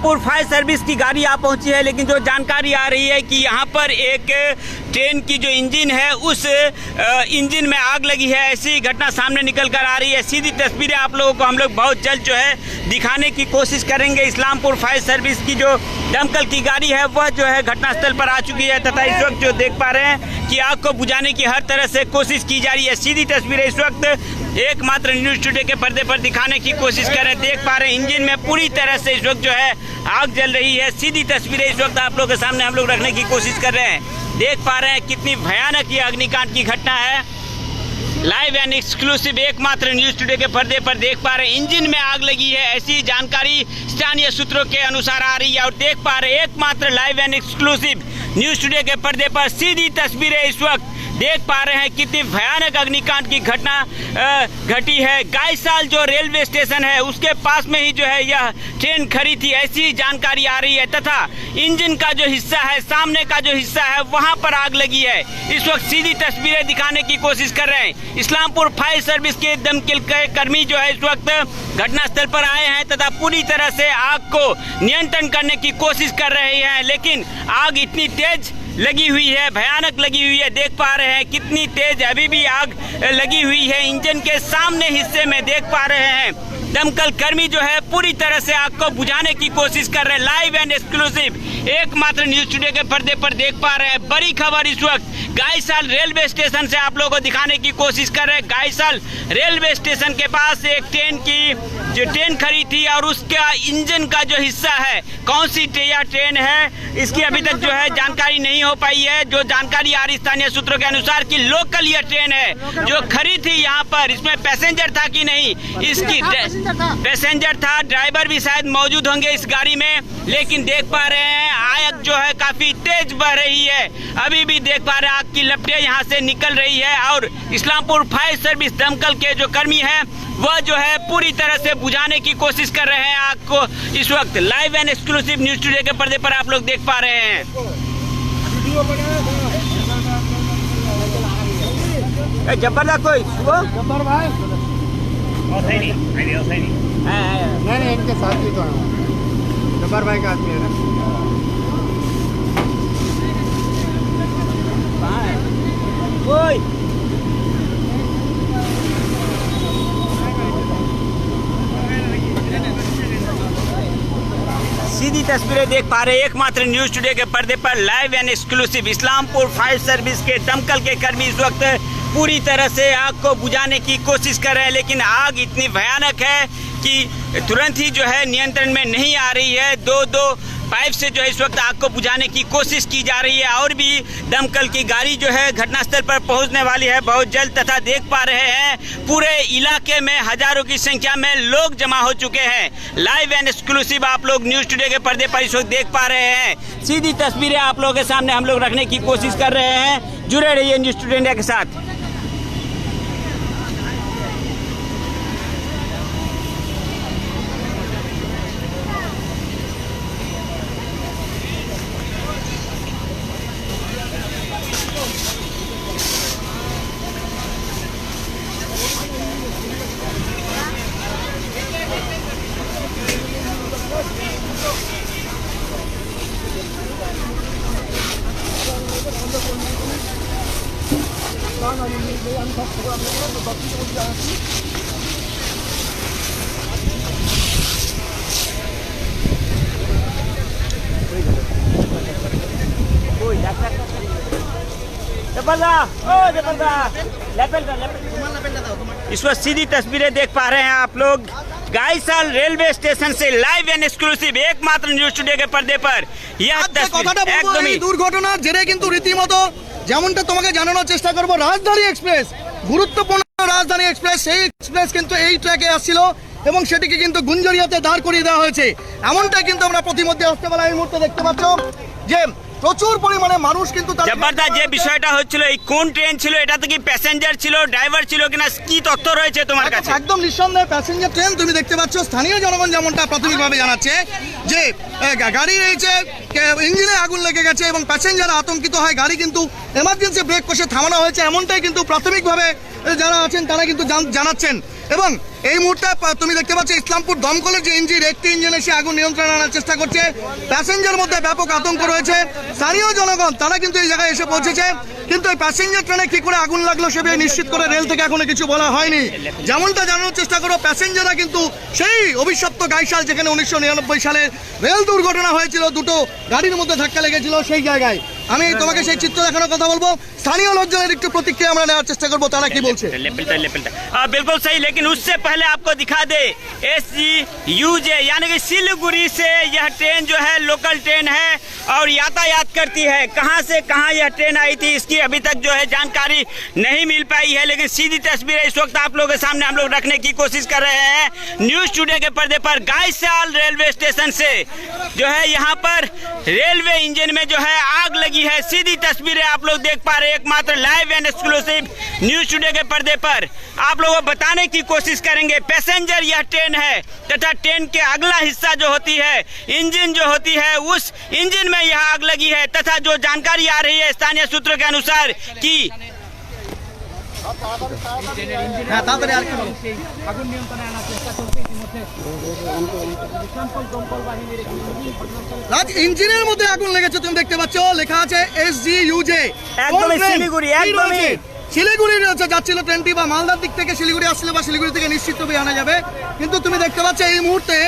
Islampur fire service की गाड़ी आ पहुंची है, लेकिन जो जानकारी आ रही है कि यहाँ पर एक ट्रेन की जो इंजन है उस इंजन में आग लगी है, ऐसी घटना सामने निकल कर आ रही है। सीधी तस्वीरें आप लोगों को हम लोग बहुत जल्द जो है दिखाने की कोशिश करेंगे। इस्लामपुर फायर सर्विस की जो दमकल की गाड़ी है वह जो है घटनास्थल पर आ चुकी है तथा इस वक्त जो देख पा रहे हैं कि आग को बुझाने की हर तरह से कोशिश की जा रही है। सीधी तस्वीरें इस वक्त एकमात्र न्यूज़ टुडे के पर्दे पर दिखाने की कोशिश कर रहे हैं। देख पा रहे हैं इंजन में पूरी तरह से इस वक्त जो है आग जल रही है। सीधी तस्वीरें इस वक्त आप लोगों के सामने हम लोग रखने की कोशिश कर रहे हैं। देख पा रहे हैं कितनी भयानक ये अग्निकांड की घटना है। लाइव एंड एक्सक्लूसिव एकमात्र न्यूज़ टुडे के पर्दे पर देख पा रहे हैं इंजन में आग लगी है, ऐसी जानकारी स्थानीय सूत्रों के अनुसार आ रही है। और देख पा रहे हैं एकमात्र live and exclusive news today के पर्दे पर सीधी तस्वीरें इस वक्त देख पा रहे हैं कितनी भयानक अग्निकांड की घटना घटी है। गायसाल जो रेलवे स्टेशन है उसके पास में ही जो है यह ट्रेन खड़ी थी, ऐसी जानकारी आ रही है तथा इंजन का जो हिस्सा है, सामने का जो हिस्सा है वहां पर आग लगी है। इस वक्त सीधी तस्वीरें दिखाने की कोशिश कर रहे हैं। इस्लामपुर फायर सर्विस के दमकल के कर्मी जो है इस वक्त घटनास्थल पर आए हैं तथा पूरी तरह से आग को नियंत्रण करने की कोशिश कर रहे हैं, लेकिन आग इतनी तेज लगी हुई है, भयानक लगी हुई है। देख पा रहे हैं कितनी तेज अभी भी आग लगी हुई है। इंजन के सामने हिस्से में देख पा रहे हैं दमकल कर्मी जो है पूरी तरह से आग को बुझाने की कोशिश कर रहे हैं। लाइव एंड एक्सक्लूसिव एकमात्र न्यूज़ टुडे के पर्दे पर देख पा रहे हैं। बड़ी खबर इस वक्त गायसाल रेलवे स्टेशन से आप लोगों को दिखाने की कोशिश कर रहे हैं। गायसाल रेलवे स्टेशन के पास एक ट्रेन खड़ी थी और उसका इंजन का जो हिस्सा है, कौन सी ट्रेन है इसकी अभी तक जो है जानकारी नहीं हो पाई है। जो जानकारी आ रही स्थानीय सूत्रों के अनुसार कि लोकल यह ट्रेन है जो खड़ी थी यहाँ पर, इसमें पैसेंजर था कि नहीं, इसकी पैसेंजर था, ड्राइवर भी शायद मौजूद होंगे इस गाड़ी में, लेकिन देख पा रहे हैं आग जो है काफी तेज बह रही है। अभी भी देख पा रहे हैं आग की लपटें यहाँ से निकल रही है और इस्लामपुर फायर सर्विस दमकल के जो कर्मी हैं वह जो है पूरी तरह से बुझाने की कोशिश कर रहे हैं आग को। इस वक्त live and exclusive news today के पर्दे पर आप लोग देख पा रहे हैं। जबरदस्त कोई जब्बर भाई नहीं इनके साथ ही तो जब्बर भाई का आदमी है ना। सीधी तस्वीरें देख पा रहे हैं एकमात्र न्यूज़ टुडे के पर्दे पर live and exclusive Islampur fire service के दमकल के कर्मी इस वक्त पूरी तरह से आग को बुझाने की कोशिश कर रहे हैं, लेकिन आग इतनी भयानक है कि तुरंत ही जो है नियंत्रण में नहीं आ रही है। दो पाइप से जो है इस वक्त आग को बुझाने की कोशिश की जा रही है और भी दमकल की गाड़ी जो है घटनास्थल पर पहुंचने वाली है बहुत जल्द। तथा देख पा रहे हैं पूरे इलाके में हजारों की संख्या में लोग जमा हो चुके हैं। लाइव एंड एक्सक्लूसिव आप लोग न्यूज़ टुडे के पर्दे पर इस वक्त देख पा रहे हैं। सीधी तस्वीरें आप लोगों के सामने हम लोग रखने की कोशिश कर रहे हैं। जुड़े रहिए न्यूज़ टुडे इंडिया के साथ। इस वक्त सीधी तस्वीरें देख पा रहे हैं आप लोग गायसाल रेलवे स्टेशन से लाइव एंड एक्सक्लूसिव एकमात्र न्यूज़ टुडे के पर्दे पर यह দুর্ঘটনার জেরে কিন্তু রীতিমতো যেমনটা তোমাকে জানানোর চেষ্টা করব, রাজধানী এক্সপ্রেস গুরুত্বপূর্ণ রাজধানী এক্সপ্রেস সেই এক্সপ্রেস কিন্তু এই ট্র্যাকে আসছিল এবং সেটিকে কিন্তু গুঞ্জরিয়াতে দাঁড় করিয়ে দেওয়া হয়েছে। এমনটা কিন্তু আমরা প্রতিমধ্যে হস্তবেলা এই মুহূর্তে দেখতে পাচ্ছ যে প্রচুর পরিমাণে মানুষ কিন্তু জবরদস্ত যে বিষয়টা হচ্ছিল এই কোন ট্রেন ছিল, এটা তো কি প্যাসেঞ্জার ছিল, ড্রাইভার ছিল কিনা, কি তথ্য রয়েছে তোমার কাছে? একদম নিঃসন্দেহে প্যাসেঞ্জার ট্রেন। তুমি দেখতে পাচ্ছ স্থানীয় জনগণ যেমনটা প্রাথমিকভাবে জানাচ্ছে যে গাড়ি রয়েছে ইঞ্জিনে আগুন লেগে গেছে এবং প্যাসেঞ্জার আতঙ্কিত হয়। গাড়ি কিন্তু এমার্জেন্সি ব্রেক কষে থামানো হয়েছে, এমনটাই কিন্তু প্রাথমিকভাবে যারা আছেন তারা কিন্তু জানাচ্ছেন। এবং এই মুহূর্তে তুমি দেখতে পাচ্ছ ইসলামপুর দমকলের যে ইঞ্জিন, একটি ইঞ্জিন এসে আগুন নিয়ন্ত্রণে আনার চেষ্টা করছে। প্যাসেঞ্জার মধ্যে ব্যাপক আতঙ্ক রয়েছে। স্থানীয় জনগণ তারা কিন্তু এই জায়গায় এসে পৌঁছেছে, কিন্তু এই প্যাসেঞ্জার ট্রেনে কি করে আগুন লাগলো সে বিষয়ে নিশ্চিত করে রেল থেকে এখনো কিছু বলা হয়নি। যেমনটা জানানোর চেষ্টা করো, প্যাসেঞ্জাররা কিন্তু সেই অভিশপ্ত গাইশাল যেখানে 1999 সালে রেল দুর্ঘটনা হয়েছিল, দুটো গাড়ির মধ্যে ধাক্কা লেগেছিল সেই জায়গায়। আমি তোমাকে সেই চিত্র দেখানোর কথা বলবো। স্থানীয় লোকজনের একটু প্রতিক্রিয়া আমরা নেওয়ার চেষ্টা করবো, তারা কি বলছে। बिल्कुल सही, लेकिन उससे पहले आपको दिखा दे SGUJ यानी कि सिलीगुड़ी से यह ट्रेन जो है लोकल ट्रेन है और यातायात करती है। कहां से कहां यह ट्रेन आई थी इसकी अभी तक जो है जानकारी नहीं मिल पाई है, लेकिन सीधी तस्वीरें इस वक्त आप लोगों के सामने हम लोग रखने की कोशिश कर रहे हैं न्यूज टुडे के पर्दे पर। गायसाल रेलवे स्टेशन से जो है यहाँ पर रेलवे इंजन में जो है आग लगी है। सीधी तस्वीरें आप लोग देख पा रहे हैं, एकमात्र live and exclusive news today के पर्दे पर आप लोगों को बताने की कोशिश करेंगे। पैसेंजर यह ट्रेन है तथा ट्रेन के अगला हिस्सा जो होती है, इंजन जो होती है, उस इंजन में यह आग लगी है तथा जो जानकारी आ रही है स्थानीय सूत्रों के अनुसार कि রাজ ইঞ্জিনের মধ্যে আগুন লেগেছে, তুমি দেখতে পাচ্ছ লেখা আছে SGUJ। একদমই শিলিগুড়ি, একদমই শিলিগুড়ি যাচ্ছিল ট্রেনটি, বা মালদার দিক থেকে শিলিগুড়ি আসছিল, বা শিলিগুড়ি থেকে নিশ্চিতভাবে আনা যাবে। কিন্তু তুমি দেখতে পাচ্ছ এই মুহূর্তে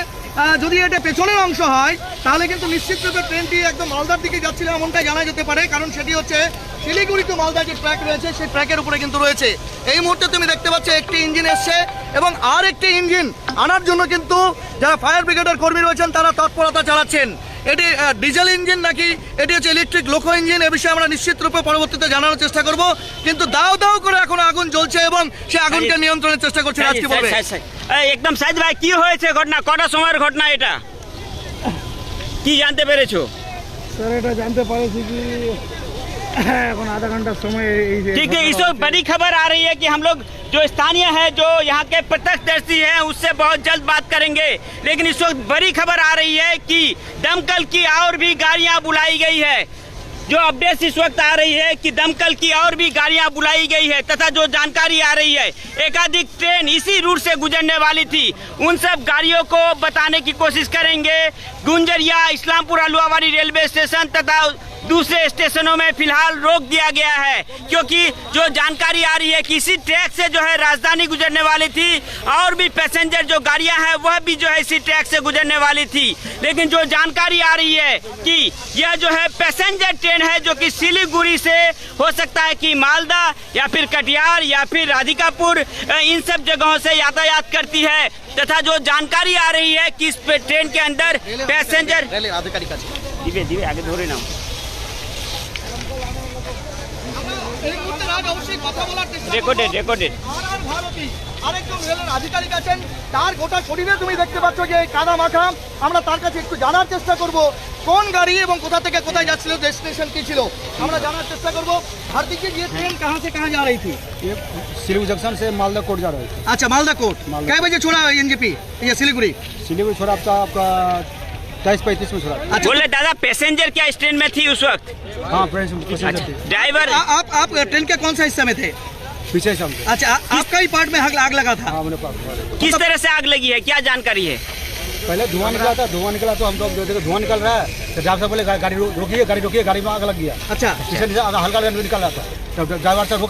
যদি এটা পেছনের অংশ হয় তাহলে কিন্তু নিশ্চিতভাবে ট্রেনটি একদম মালদার দিকে যাচ্ছিল এমনটাই জানা যেতে পারে, কারণ সেটি হচ্ছে শিলিগুড়ি টু মালদা যে ট্র্যাক রয়েছে সেই ট্র্যাকের উপরে কিন্তু রয়েছে। এই মুহূর্তে তুমি দেখতে পাচ্ছ একটি ইঞ্জিন এসছে এবং আর একটি ইঞ্জিন আনার জন্য কিন্তু যারা ফায়ার ব্রিগেডের কর্মী রয়েছেন তারা তৎপরতা চালাচ্ছেন। এটি ডিজেল ইঞ্জিন নাকি এটি হচ্ছে ইলেকট্রিক লোকো ইঞ্জিন, এ বিষয়ে আমরা নিশ্চিত রূপে পরবর্তীতে জানানোর চেষ্টা করব। কিন্তু দাও দাও করে এখন আগুন জ্বলছে এবং সে আগুনকে নিয়ন্ত্রণের চেষ্টা করছে। আজকে বলবে একদম সাইদ ভাই, কি হয়েছে ঘটনা, কটা সময়ের ঘটনা এটা, কি জানতে পেরেছো? স্যার এটা জানতে পারেছি কি এখন आधा घंटा समय। ठीक है, इस वक्त बड़ी खबर आ रही है कि हम लोग जो स्थानीय है, जो यहाँ के प्रत्यक्षदर्शी हैं, उससे बहुत जल्द बात करेंगे। लेकिन इस वक्त बड़ी खबर आ रही है कि दमकल की और भी गाड़ियाँ बुलाई गई है। जो अपडेट इस वक्त आ रही है कि दमकल की और भी गाड़ियां बुलाई गई है तथा जो जानकारी आ रही है एकाधिक ट्रेन इसी रूट से गुजरने वाली थी। उन सब गाड़ियों को बताने की कोशिश करेंगे। गुंजरिया, इस्लामपुर आलुआवाड़ी रेलवे स्टेशन तथा दूसरे स्टेशनों में फिलहाल रोक दिया गया है, क्योंकि जो जानकारी आ रही है कि इसी ट्रैक से जो है राजधानी गुजरने वाली थी और भी पैसेंजर जो गाड़ियां हैं वह भी जो है इसी ट्रैक से गुजरने वाली थी। लेकिन जो जानकारी आ रही है कि यह जो है पैसेंजर ट्रेन है जो कि सिलीगुड़ी से हो सकता है कि मालदा या फिर कटिहार या फिर राधिकापुर इन सब जगहों से यातायात करती है। तथा जो जानकारी आ रही है कि इस ट्रेन के अंदर पैसेंजर दिवे आगे धोरे ना রেকর্ডেড আরেকজন রেলের আধিকারিক আছেন, তার গোটা শরীরে তুমি দেখতে পাচ্ছ যে কাদা মাখা। আমরা তার কাছে একটু জানার চেষ্টা করব কোন গাড়ি এবং কোথা থেকে কোথায় যাচ্ছিল, ডেস্টিনেশন কি ছিল, আমরা জানার চেষ্টা করব। हार्दिक जी, ये ट्रेन कहाँ से कहाँ जा रही थी? ये सिलीगुड़ी जंक्शन से मालदा कोर्ट जा रही थी। अच्छा, मालदा कोर्ट कै बजे छोड़ा एनजेपी ये सिलीगुड़ी? सिलीगुड़ी छोड़ा आपका 23:35 में छोड़ा। अच्छा, बोले दादा पैसेंजर क्या इस ट्रेन में थी उस वक्त? हाँ, पैसेंजर थे। ड्राइवर आप ट्रेन के कौन सा हिस्से में थे? पीछे से हम। अच्छा, आपका ही पार्ट में आग लगा था? हाँ, हमने पास। किस तरह से आग लगी है, क्या जानकारी है? पहले धुआं निकला था, धुआं निकला तो हम लोग देखो धुआं निकल रहा है तो ड्राइवर साहब बोले गाड़ी रोकिए, गाड़ी में आग लग गया। अच्छा, पीछे हल्का निकल रहा था, तब ड्राइवर साहब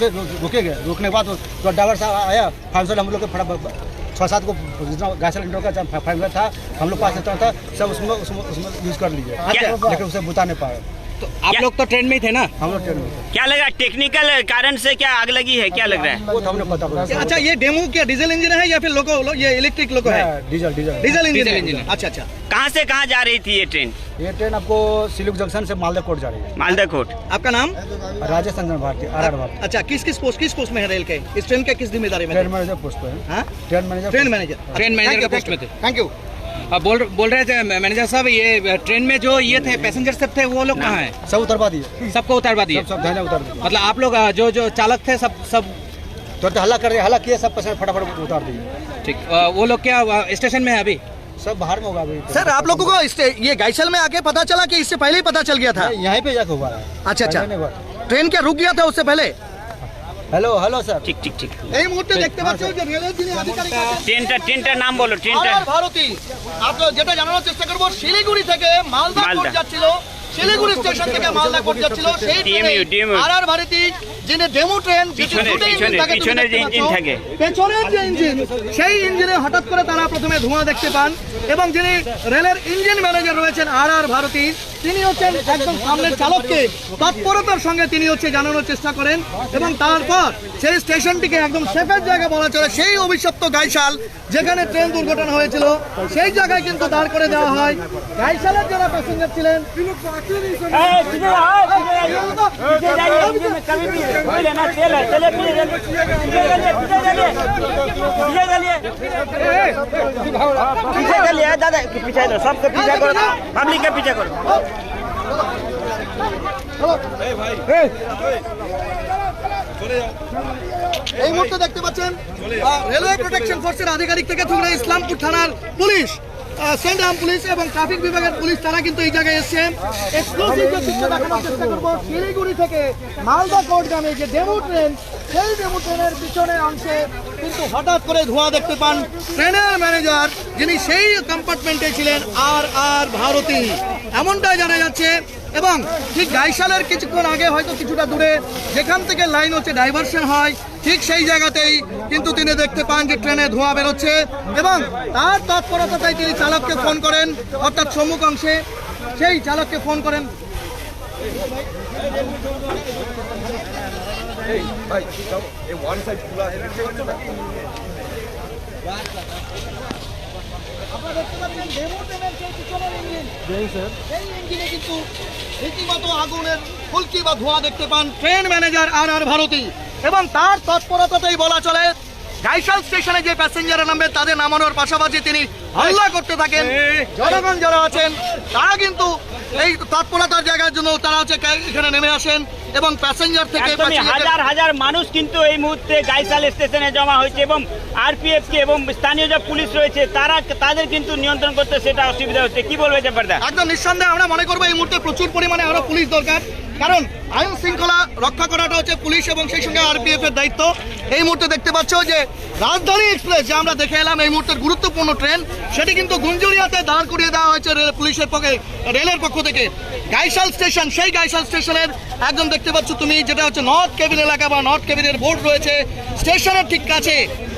रोके गए। रोकने के बाद तो ड्राइवर साहब आया, फायर से हम लोग के फटाफट 6-7 को जितना गैस सिलेंडर का फायर था हम लोग पास था सब उसमें यूज कर लीजिए, लेकिन उसे बुता नहीं पाए। तो आप लोग तो ट्रेन में ही थे ना? हम लोग ट्रेन में थे। क्या लगा, टेक्निकल कारण से क्या आग लगी है, क्या लग रहा है? वो तो हमने पता पड़ा। अच्छा, ये डेमो क्या डीजल इंजन है या फिर लोको, ये इलेक्ट्रिक लोको है? Diesel engine. अच्छा, कहाँ से कहाँ जा रही थी ये ट्रेन? ये ट्रेन आपको सिलीगुड़ी जंक्शन से मालदा कोर्ट जा रही है। मालदा कोर्ट। आपका नाम? राजेश रंजन भारती, RR भारती। अच्छा, किस पोस्ट में है रेल के? इस ट्रेन के किस जिम्मेदारी में? ट्रेन मैनेजर पोस्ट पे है। हाँ, ट्रेन मैनेजर के पोस्ट में थे। Thank you. बोल रहे थे मैनेजर साहब, ये ट्रेन में जो ये थे पैसेंजर सब थे वो लोग कहाँ हैं? सब उतरवा दिए, सबको उतारवा दिए? सब धैर्य उतार दिए। मतलब आप लोग जो चालक थे सब तो हल्ला कर रहे, हल्ला किए, सब पैसेंजर फटाफट उतार दिए। ठीक, वो लोग क्या स्टेशन में है अभी? सब बाहर में होगा अभी। सर, आप लोगों को ये गायसल में आके पता चला कि इससे पहले ही पता चल गया था? यहीं पे जाके हुआ है। अच्छा, नहीं हुआ। ट्रेन क्या रुक गया था उससे पहले? हेलो हेलो सर ठीक ठीक ठीक এই মুহূর্তে দেখতে পাচ্ছ যে রেলের যিনি আধিকারিক আছেন ट्रेन नाम बोलो ट्रेन আর ভারতী, আপনারা যেটা জানানোর চেষ্টা করব, শিলিগুড়ি থেকে মালদা কোর্ট মালদা। যাচ্ছিল, শিলিগুড়ি স্টেশন থেকে মালদা কোর্ট যাচ্ছিল, সেই DMU আর ভারতী যিনি ডেমো ট্রেন, পিছনের যে ইঞ্জিন থাকে, পেছনের যে ইঞ্জিন, সেই ইঞ্জিনে হঠাৎ করে তারা প্রথমে ধোঁয়া দেখতে পান এবং যিনি রেলের ইঞ্জিন ম্যানেজার রয়েছেন আর ভারতী, তিনি হচ্ছেন একদম সামনের চালককে তৎপরতার সঙ্গে তিনি জানানোর চেষ্টা করেন এবং তারপর সেই স্টেশনটিকে একদম সেফের জায়গা বলা চলে, সেই অভিশপ্ত গাইশাল যেখানে ট্রেন দুর্ঘটনা হয়েছিল সেই জায়গায় কিন্তু দাঁড় করে দেওয়া হয়। গাইশালের যারা প্যাসেঞ্জার ছিলেন दादा पीछे सबके पीछे करो, पब्लिक के पीछे करो। এই মুহূর্তে দেখতে পাচ্ছেন রেলওয়ে প্রোটেকশন ফোর্সের আধিকারিক থেকে শুরু করে ইসলামপুর থানার পুলিশ, সেন্ট্রাল পুলিশ এবং ট্রাফিক বিভাগের পুলিশ, তারা কিন্তু এই জায়গায় এসেছেন। এক্সক্লুসিভ যে চিত্র দেখানোর চেষ্টা করবো, শিলিগুড়ি থেকে মালদা কোর্টগামী যে ডেমু ট্রেন, সেই ডেমু ট্রেনের পিছনের অংশে কিন্তু হঠাৎ করে ধোঁয়া দেখতে পান ট্রেনের ম্যানেজার, যিনি সেই কম্পার্টমেন্টে ছিলেন আর ভারতী, এমনটাই জানা যাচ্ছে। এবং ঠিক গাইশালের কিছুক্ষণ আগে হয়তো কিছুটা দূরে যেখান থেকে লাইন ডাইভারশন হয়, ঠিক সেই জায়গাতেই কিন্তু তিনি দেখতে পান যে ট্রেনে ধোঁয়া বেরোচ্ছে এবং তার তৎপরতায় তিনি চালককে ফোন করেন, অর্থাৎ সম্মুখ অংশে সেই চালককে ফোন করেন। আপনারা দেখতে পাচ্ছেন ডেমো ট্রেনের সেই পিছনের ইঞ্জিন, সেই ইঞ্জিনে কিন্তু রীতিমতো আগুনের ফুলকি বা ধোঁয়া দেখতে পান ট্রেন ম্যানেজার আর ভারতী এবং তার তৎপরতাতেই বলা চলে গাইশাল স্টেশনে যে প্যাসেঞ্জার নামবে তাদের নামানোর পাশাপাশি তিনি হাল্লা করতে থাকেন। জনগণ যারা আছেন তারা কিন্তু এই তৎপরতার জায়গার জন্য তারা এখানে নেমে আসেন এবং প্যাসেঞ্জার থেকে হাজার হাজার মানুষ কিন্তু এই মুহূর্তে গাইশাল স্টেশনে জমা হয়েছে এবং আরপিএফ কে এবং স্থানীয় যে পুলিশ রয়েছে তাদের কিন্তু নিয়ন্ত্রণ করতে সেটা অসুবিধা হচ্ছে। কি বলবে জব্বারদা? একদম নিঃসন্দেহে আমরা মনে করবো এই মুহূর্তে প্রচুর পরিমাণে আরো পুলিশ দরকার, কারণ আইন শৃঙ্খলা রক্ষা করাটা হচ্ছে পুলিশ এবং সেই সঙ্গে আরপিএফ এর দায়িত্ব। এই মুহূর্তে দেখতে পাচ্ছ যে রাজধানী এক্সপ্রেস যে আমরা দেখে এলাম এই মুহূর্তের গুরুত্বপূর্ণ ট্রেন, সেটি কিন্তু গুঞ্জুরিয়াতে দাঁড় করিয়ে দেওয়া হয়েছে রেলের পক্ষ থেকে। গাইশাল স্টেশন, সেই গাইশাল স্টেশনের একদম দেখতে পাচ্ছ তুমি, যেটা হচ্ছে নর্থ কেবিন এলাকা বা নর্থ কেবিনের বোর্ড রয়েছে স্টেশনের ঠিক কাছে,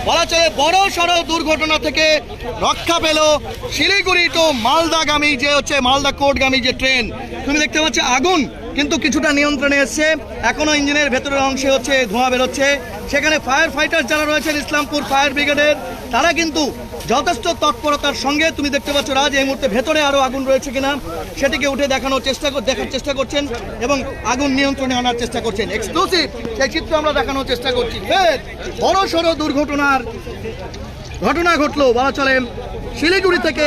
বলা চলে বড় সড়ো দুর্ঘটনা থেকে রক্ষা পেল শিলিগুড়ি টু মালদাগামী যে মালদা কোর্টগামী যে ট্রেন। তুমি দেখতে পাচ্ছ আগুন কিন্তু কিছুটা নিয়ন্ত্রণে এসছে, এখনো ইঞ্জিনের ভেতরের অংশে ধোঁয়া বেরোচ্ছে। সেখানে ফায়ার ফাইটার যারা রয়েছেন ইসলামপুর ফায়ার ব্রিগেডের, তারা কিন্তু যথেষ্ট তৎপরতার সঙ্গে তুমি দেখতে পাচ্ছ রাজ এই মুহূর্তে ভেতরে আরো আগুন রয়েছে কিনা সেটিকে উঠে দেখার চেষ্টা করছেন এবং আগুন নিয়ন্ত্রণে আনার চেষ্টা করছেন। এক্সক্লুসিভ সেই চিত্র আমরা দেখানোর চেষ্টা করছি। বড় সড়ো ঘটনা ঘটলো বলা চলে শিলিগুড়ি থেকে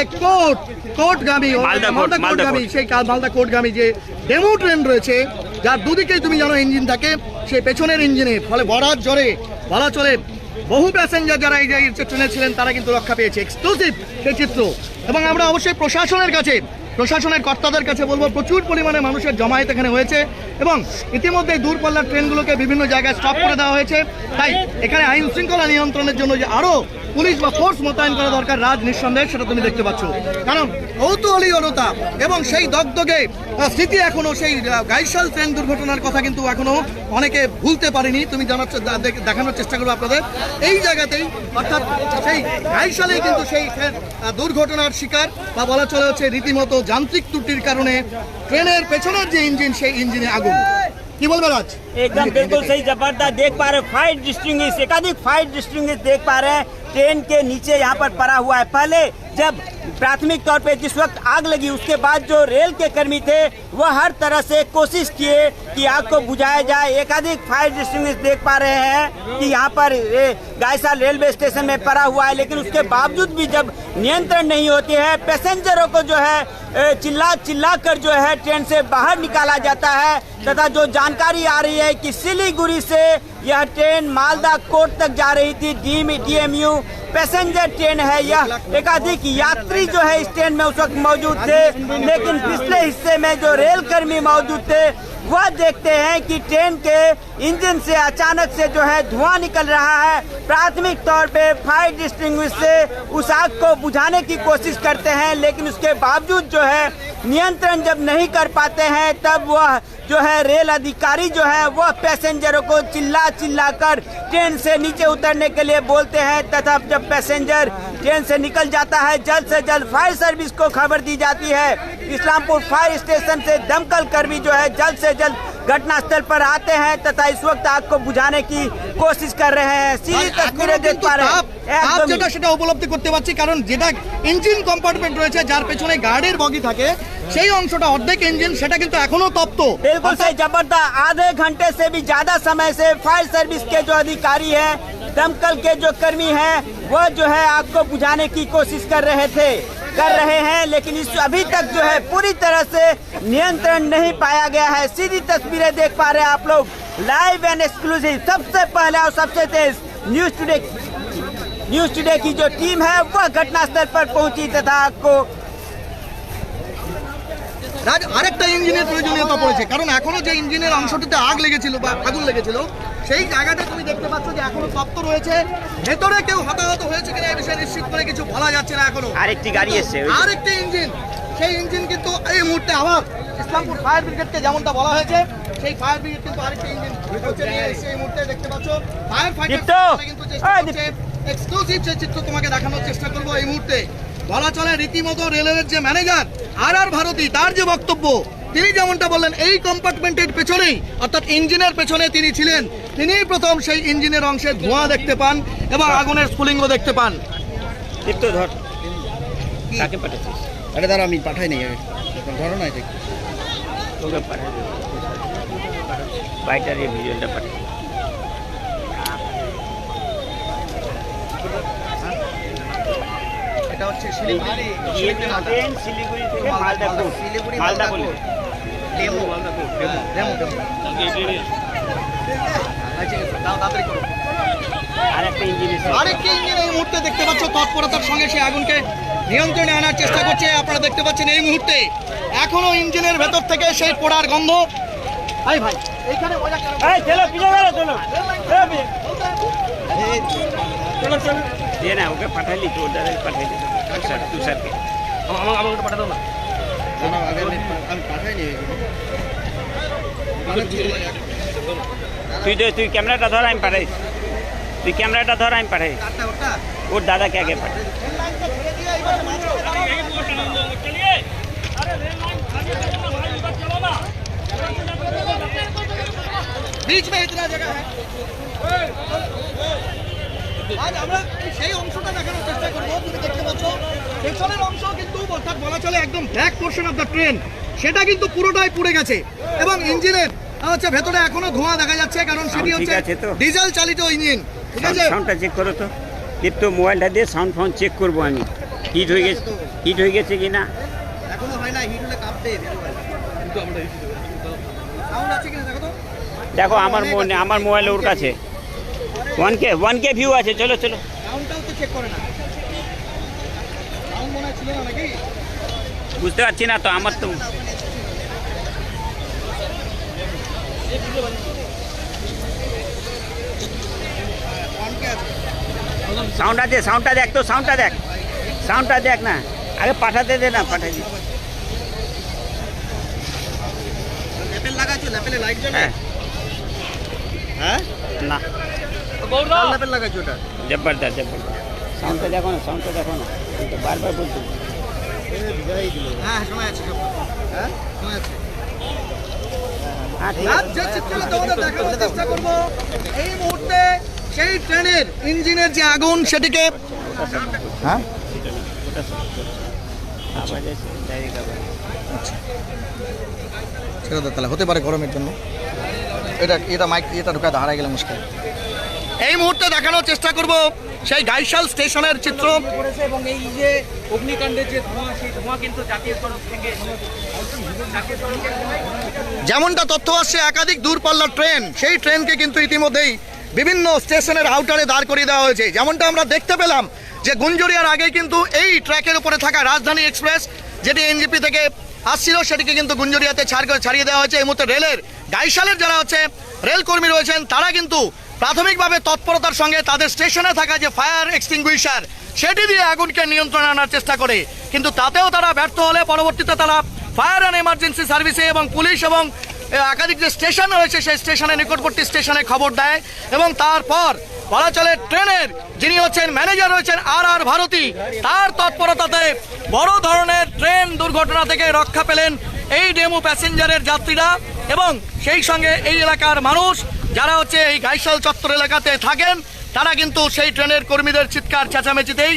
কোর্টগামী সেই মালদা কোর্টগামী যে ডেমো ট্রেন রয়েছে, যার দুদিকেই তুমি জানো ইঞ্জিন থাকে, সেই পেছনের ইঞ্জিনে ফলে বরাত জোরে বলা চলে বহু প্যাসেঞ্জার যারা এই যে ট্রেনে ছিলেন তারা কিন্তু রক্ষা পেয়েছে। এক্সক্লুসিভ সেই চিত্র এবং আমরা অবশ্যই প্রশাসনের কর্তাদের কাছে বলবো, প্রচুর পরিমাণে মানুষের জমায়েত এখানে হয়েছে এবং ইতিমধ্যে দূরপাল্লার ট্রেনগুলোকে বিভিন্ন জায়গায় স্টপ করে দেওয়া হয়েছে। তাই এখানে আইন শৃঙ্খলা নিয়ন্ত্রণের জন্য যে আরো পুলিশ বা ফোর্স মোতায়েন করা দরকার রাজ, নিঃসন্দেহে সেটা তুমি দেখতে পাচ্ছ। কারণ কৌতূহলীয়তা এবং সেই দগদগে স্মৃতি এখনো সেই গাইশাল ট্রেন দুর্ঘটনার কথা কিন্তু এখনো অনেকে ভুলতে পারেনি। তুমি দেখানোর চেষ্টা করবো আপনাদের এই জায়গাতেই, অর্থাৎ সেই গাইশালেই কিন্তু সেই দুর্ঘটনার শিকার বা বলা চলে হচ্ছে রীতিমতো যান্ত্রিক ত্রুটির কারণে ট্রেনের পেছনের যে ইঞ্জিন সেই ইঞ্জিনে আগুন। কি বলবে রাজ? एकदम बिल्कुल सही जबरदस्त देख पा रहे फाइट डिस्टिंग्विश, एकाधिक फाइट डिस्टिंग्विश देख पा रहे हैं। ट्रेन के नीचे यहाँ पर पड़ा हुआ है। पहले जब प्राथमिक तौर पे जिस वक्त आग लगी उसके बाद जो रेल के कर्मी थे वह हर तरह से कोशिश किए कि आग को बुझाया जाए। एकाधिक फायर डिस्टिंग्विश देख पा रहे हैं कि यहाँ पर गायसाल रेलवे स्टेशन में पड़ा हुआ है, लेकिन उसके बावजूद भी जब नियंत्रण नहीं होती है, पैसेंजरों को जो है चिल्ला कर जो है ट्रेन से बाहर निकाला जाता है। तथा जो जानकारी आ रही है कि सिलीगुड़ी से यह ट्रेन मालदा कोर्ट तक जा रही थी, DMU पैसेंजर ट्रेन है। यह एकाधिक यात्री जो है इस ट्रेन में उस वक्त मौजूद थे, लेकिन पिछले हिस्से में जो रेल कर्मी मौजूद थे वह देखते हैं कि ट्रेन के इंजन से अचानक से जो है धुआं निकल रहा है। प्राथमिक तौर पे फायर डिस्टिंग्विश से उस आग को बुझाने की कोशिश करते हैं, लेकिन उसके बावजूद जो है नियंत्रण जब नहीं कर पाते हैं, तब वह जो है रेल अधिकारी जो है वह पैसेंजरों को चिल्ला कर ट्रेन से नीचे उतरने के लिए बोलते हैं, तथा जब पैसेंजर ट्रेन से निकल जाता है जल्द से जल्द फायर सर्विस को खबर दी जाती है। इस्लामपुर फायर स्टेशन से दमकल कर्मी जो है जल्द से जल्द घटनास्थल पर आते हैं तथा इस वक्त आग को बुझाने की कोशिश कर रहे हैं। सीधी तस्वीरें देख पा रहे हैं, যেটা সেটা উপলব্ধি করতে পারছি, কারণ যেটা ইঞ্জিন কম্পার্টমেন্ট রয়েছে যার পেছনে গাড়ির বগি থাকে সেই অংশটা অর্ধেক ইঞ্জিন, সেটা কিন্তু এখনো তপ্ত। बिल्कुल सही, जबरदस्त। आधे घंटे से भी ज्यादा समय से फायर सर्विस के जो अधिकारी हैं, दमकल के जो कर्मी हैं, वह जो है आग को बुझाने की कोशिश कर रहे हैं, लेकिन इस अभी तक जो है पूरी तरह से नियंत्रण नहीं पाया गया है। सीधी तस्वीरें देख पा रहे हैं आप लोग, लाइव एंड एक्सक्लूसिव, सबसे पहले और सबसे तेज न्यूज टुडे की जो टीम है वह घटनास्थल पर पहुंची तथा आग को আরেকটা ইঞ্জিনের প্রয়োজনীয়তা পড়েছে, কারণ এখনো যে ইঞ্জিনের অংশটিতে আগ লেগেছিল বা আগুন লেগেছিল সেই জায়গাটা তুমি দেখতে পাচ্ছ যে এখনো তপ্ত রয়েছে। ভেতরে কেউ হতাহত হয়েছে কিনা এই বিষয়ে নিশ্চিত করে কিছু বলা যাচ্ছে না এখনো। আরেকটি গাড়ি এসছে, আরেকটি ইঞ্জিন, সেই ইঞ্জিন কিন্তু এই মুহূর্তে আবার ইসলামপুর ফায়ার ব্রিগেডকে যেমনটা বলা হয়েছে, সেই ফায়ার ব্রিগেড কিন্তু আরেকটি ইঞ্জিন হচ্ছে নিয়ে এসে এই মুহূর্তে দেখতে পাচ্ছ। ফায়ার ফাইটার কিন্তু চেষ্টা করছে, এক্সক্লুসিভ যে চিত্র তোমাকে দেখানোর চেষ্টা করবো এই মুহূর্তে। বলা চলে রীতিমতো রেলওয়ের যে ম্যানেজার আর ভারতী, তার যে বক্তব্য, তিনি যেমনটা বললেন এই কম্পার্টমেন্টের পেছনেই অর্থাৎ ইঞ্জিনের পেছনে তিনি ছিলেন, তিনিই প্রথম সেই ইঞ্জিনের অংশে ধোঁয়া দেখতে পান এবং আগুনের স্ফুলিঙ্গ দেখতে পান। ধর কাকে পাঠাচ্ছিস? আরে দাঁড়া, আমি পাঠাই নি, ধরো না, এটা তোকে পাঠাই বাইটার এই ভিডিওটা পাঠাই। এটা হচ্ছে শিলিগুড়ি, ট্রেন শিলিগুড়ি থেকে মালদা বলে ডেমো আরেকটা ইঞ্জিন আরেকটি ইঞ্জিন এই মুহূর্তে দেখতে পাচ্ছ তৎপরতার সঙ্গে সে আগুনকে নিয়ন্ত্রণে আনার চেষ্টা করছে। আপনারা দেখতে পাচ্ছেন এই মুহূর্তে এখনো ইঞ্জিনের ভেতর থেকে সেই পোড়ার গন্ধ। ভাই এইখানে মজা করো, চলো পিছনে চলো চলো দে না, ওকে পাঠালি তো, ওটা পাঠাই দে তুষারকে, আমাকে পাঠা দাও না। আমি পাঠাই নি। তুই ক্যামেরাটা ধর, আমি পাঠাই। তুই ক্যামেরাটা ধর, আমি পাঠাই। ওর দাদাকে আগে পাঠাই। बीच में इतना जगह है, আজ আমরা সেই অংশটা দেখানোর চেষ্টা করব। তুমি দেখতে পাচ্ছ পেছনের অংশ কিন্তু অর্থাৎ বলা চলে একদম back portion of the train, সেটা কিন্তু পুরোটাই পুড়ে গেছে এবং ইঞ্জিনের হচ্ছে ভেতরে এখনো ধোঁয়া দেখা যাচ্ছে, কারণ সেটি হচ্ছে ডিজেল চালিত ইঞ্জিন। ঠিক আছে, সাউন্ডটা চেক করো তো, কিন্তু মোবাইলটা দিয়ে সাউন্ড চেক করবো আমি, হিট হয়ে গেছে কি না। এখনো হয় না, হিট হলে কাঁপবে। কিন্তু আমরা সাউন্ড আছে কিনা দেখো তো। দেখো আমার মোবাইল ওর কাছে 1K ভিউ আছে। চলো সাউন্ডটাও তো চেক করে না, সাউন্ড মনে ছিল না নাকি বুঝতে পারছি না তো, আমার তো সাউন্ড আছে। সাউন্ডটা দেখ তো, সাউন্ডটা দেখ না, আগে পাঠাতে দে না, পাঠাই দি। ল্যাপেল লাগাইছো, ল্যাপেলে লাইট জ্বলে? হ্যাঁ না, ল্যাপেল লাগাইছো ওটা? জবরদস্ত সাউন্ডটা দেখো না, কিন্তু বারবার বলছি। হ্যাঁ সময় আছে, হ্যাঁ সময় আছে। হ্যাঁ ঠিক আজ যে চিত্রটা তোমাদের দেখানোর চেষ্টা করব, এই মুহূর্তে সেই ট্রেনের ইঞ্জিনের যে আগুন সেটিকে হ্যাঁ ছেড়ে দাও, তাহলে হতে পারে গরমের জন্য। এটা মাইক এটা ঢুকাতে হারাই গেলে মুশকিল। এই মুহূর্তে দেখানোর চেষ্টা করব সেই গাইশাল স্টেশনের চিত্র এবং এই যে অগ্নিকাণ্ডের যে ধোঁয়া, সেই ধোঁয়া কিন্তু জাতীয় সড়ক থেকে যেমনটা তথ্য আসছে, একাধিক দূরপাল্লার ট্রেন, সেই ট্রেনকে কিন্তু ইতিমধ্যেই বিভিন্ন স্টেশনের আউটারে দাঁড় করিয়ে দেওয়া হয়েছে। যেমনটা আমরা দেখতে পেলাম যে গুঞ্জরিয়ার আগেই কিন্তু এই ট্র্যাকের উপরে থাকা রাজধানী এক্সপ্রেস, যেটি এনজেপি থেকে আসছিল সেটিকে কিন্তু গুঞ্জরিয়াতে ছাড়িয়ে দেওয়া হয়েছে। এই মুহূর্তে রেলের গাইশালের যারা হচ্ছে রেল কর্মী রয়েছেন তারা কিন্তু প্রাথমিকভাবে তৎপরতার সঙ্গে তাদের স্টেশনে থাকা যে ফায়ার এক্সটিংগুইশার সেটি দিয়ে আগুনকে নিয়ন্ত্রণে আনার চেষ্টা করে, কিন্তু তাতেও তারা ব্যর্থ হলে পরবর্তীতে তারা ফায়ার অ্যান্ড এমার্জেন্সি সার্ভিসে এবং পুলিশ এবং একাধিক যে স্টেশন রয়েছে সেই স্টেশনের নিকটবর্তী স্টেশনে খবর দেয় এবং তারপর বলা চলে ট্রেনের যিনি হচ্ছেন ম্যানেজার রয়েছেন আর ভারতী, তার তৎপরতাতে বড় ধরনের ট্রেন দুর্ঘটনা থেকে রক্ষা পেলেন এই ডেমু প্যাসেঞ্জারের যাত্রীরা এবং সেই সঙ্গে এই এলাকার মানুষ যারা হচ্ছে এই গাইশাল চত্বর এলাকাতে থাকেন তারা কিন্তু সেই ট্রেনের কর্মীদের চিৎকার চেঁচামেচিতেই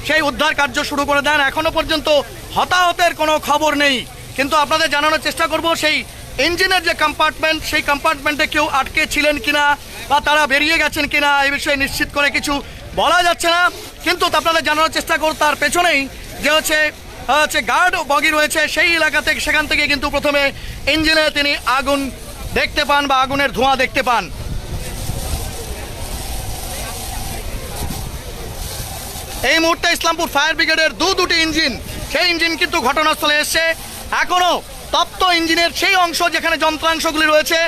সেই উদ্ধার কার্য শুরু করে দেন। এখনো পর্যন্ত হতাহতের কোনো খবর নেই, কিন্তু আপনাদের জানানোর চেষ্টা করব সেই ইঞ্জিনের যে কম্পার্টমেন্ট সেই কম্পার্টমেন্টে কেউ আটকে ছিলেন কিনা বা তারা বেরিয়ে গেছেন কিনা এই বিষয়ে নিশ্চিত করে কিছু বলা যাচ্ছে না, কিন্তু আপনাদের জানানোর চেষ্টা করব তার পেছনেই যে হচ্ছে গার্ড বগি রয়েছে সেই এলাকা থেকে, সেখান থেকে কিন্তু প্রথমে ইঞ্জিনে তিনি আগুন দেখতে পান বা আগুনের ধোঁয়া দেখতে পান। এই মুহূর্তে ইসলামপুর ফায়ার ব্রিগেডের দুটি ইঞ্জিন সেই ইঞ্জিন কিন্তু ঘটনাস্থলে এসছে। এখনো তপ্ত ইঞ্জিনের সেই অংশ যেখানে যন্ত্রাংশগুলি রয়েছে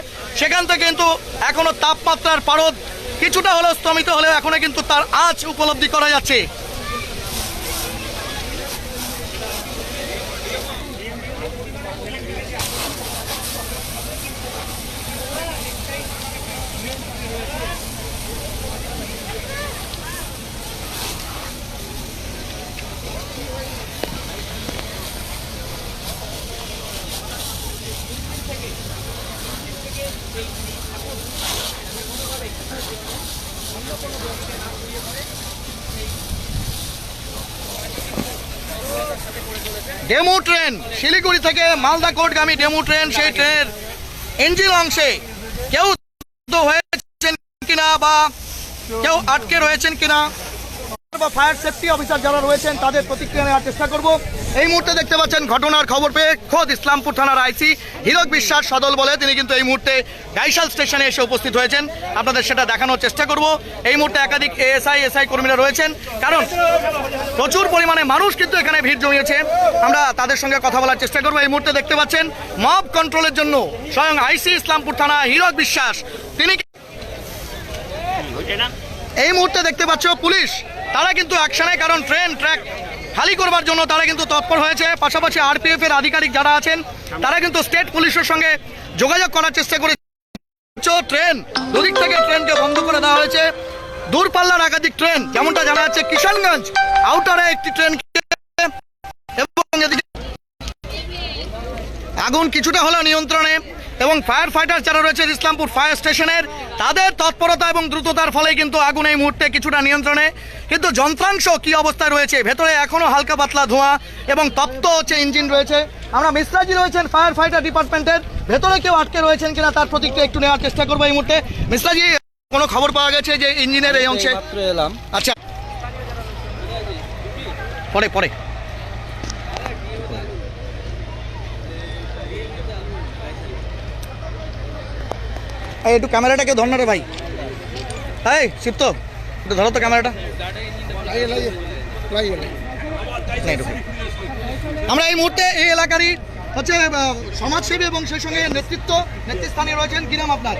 সেখান থেকে কিন্তু এখনো তাপমাত্রার পারদ কিছুটা হলেও স্তমিত হলেও এখনো কিন্তু তার আঁচ উপলব্ধি করা যাচ্ছে। ডেমু ট্রেন শিলিগুড়ি থেকে মালদা কোর্টগামী ডেমু ট্রেন, সেই ট্রেনের ইঞ্জিন অংশে কেউ হয়েছেন কিনা বা কেউ আটকে রয়েছেন কিনা বা ফায়ার সেফটি অফিসার যারা রয়েছেন তাদের প্রতিক্রিয়া নেওয়ার চেষ্টা করব। এই মুহূর্তে দেখতে পাচ্ছেন ঘটনার খবর পেয়ে খোদ ইসলামপুর থানার আইসি হীরক বিশ্বাস সদল বলে তিনি কিন্তু এই মুহূর্তে গাইশাল স্টেশনে এসে উপস্থিত হয়েছেন। আপনাদের সেটা দেখানোর চেষ্টা করব। এই মুহূর্তে একাধিক এএসআই কর্মীরা রয়েছেন, কারণ প্রচুর পরিমাণে মানুষ কিন্তু এখানে ভিড় জমিয়েছে। আমরা তাদের সঙ্গে কথা বলার চেষ্টা করব। এই মুহূর্তে দেখতে পাচ্ছেন মব কন্ট্রোলের জন্য স্বয়ং আইসি ইসলামপুর থানা হীরক বিশ্বাস তিনি এই মুহূর্তে দেখতে পাচ্ছ পুলিশ তারা কিন্তু অ্যাকশনে, কারণ ট্রেন ট্র্যাক খালি করবার জন্য তারা কিন্তু তৎপর হয়েছে। পাশাপাশি আরপিএফ এর আধিকারিক যারা আছেন তারা কিন্তু স্টেট পুলিশের সঙ্গে যোগাযোগ করার চেষ্টা করেছে। ট্রেন দুদিক থেকে ট্রেনকে বন্ধ করে দেওয়া হয়েছে। দূরপাল্লার একাধিক ট্রেন যেমনটা জানা যাচ্ছে কিষানগঞ্জ আউটারে একটি ট্রেন এবং আগুন কিছুটা হলেও নিয়ন্ত্রণে এবং ফায়ার ফাইটার যারা রয়েছে ইসলামপুর ফায়ার স্টেশনের তাদের তৎপরতা এবং দ্রুততার ফলে কিন্তু আগুন এই মুহূর্তে কিছুটা নিয়ন্ত্রণে, কিন্তু যন্ত্রাংশ কি অবস্থায় রয়েছে ভেতরে এখনো হালকা পাতলা ধোঁয়া এবং তপ্ত হচ্ছে ইঞ্জিন রয়েছে। আমরা মিশ্রাজি রয়েছেন ফায়ার ফাইটার ডিপার্টমেন্টের, ভেতরে কেউ আটকে রয়েছেন কিনা তার প্রতিক্রিয়া একটু নেওয়ার চেষ্টা করবো এই মুহূর্তে। মিশ্রাজি, কোনো খবর পাওয়া গেছে যে ইঞ্জিনের এই অংশে? আচ্ছা, পরে পরে একটু ক্যামেরাটাকে ধর না রে ভাই। এই শিবতো একটু ধরো তো ক্যামেরাটা। আমরা এই মুহূর্তে এই এলাকারই হচ্ছে সমাজসেবী এবং সেই সঙ্গে নেতৃস্থানীয় রয়েছেন। কি নাম আপনার?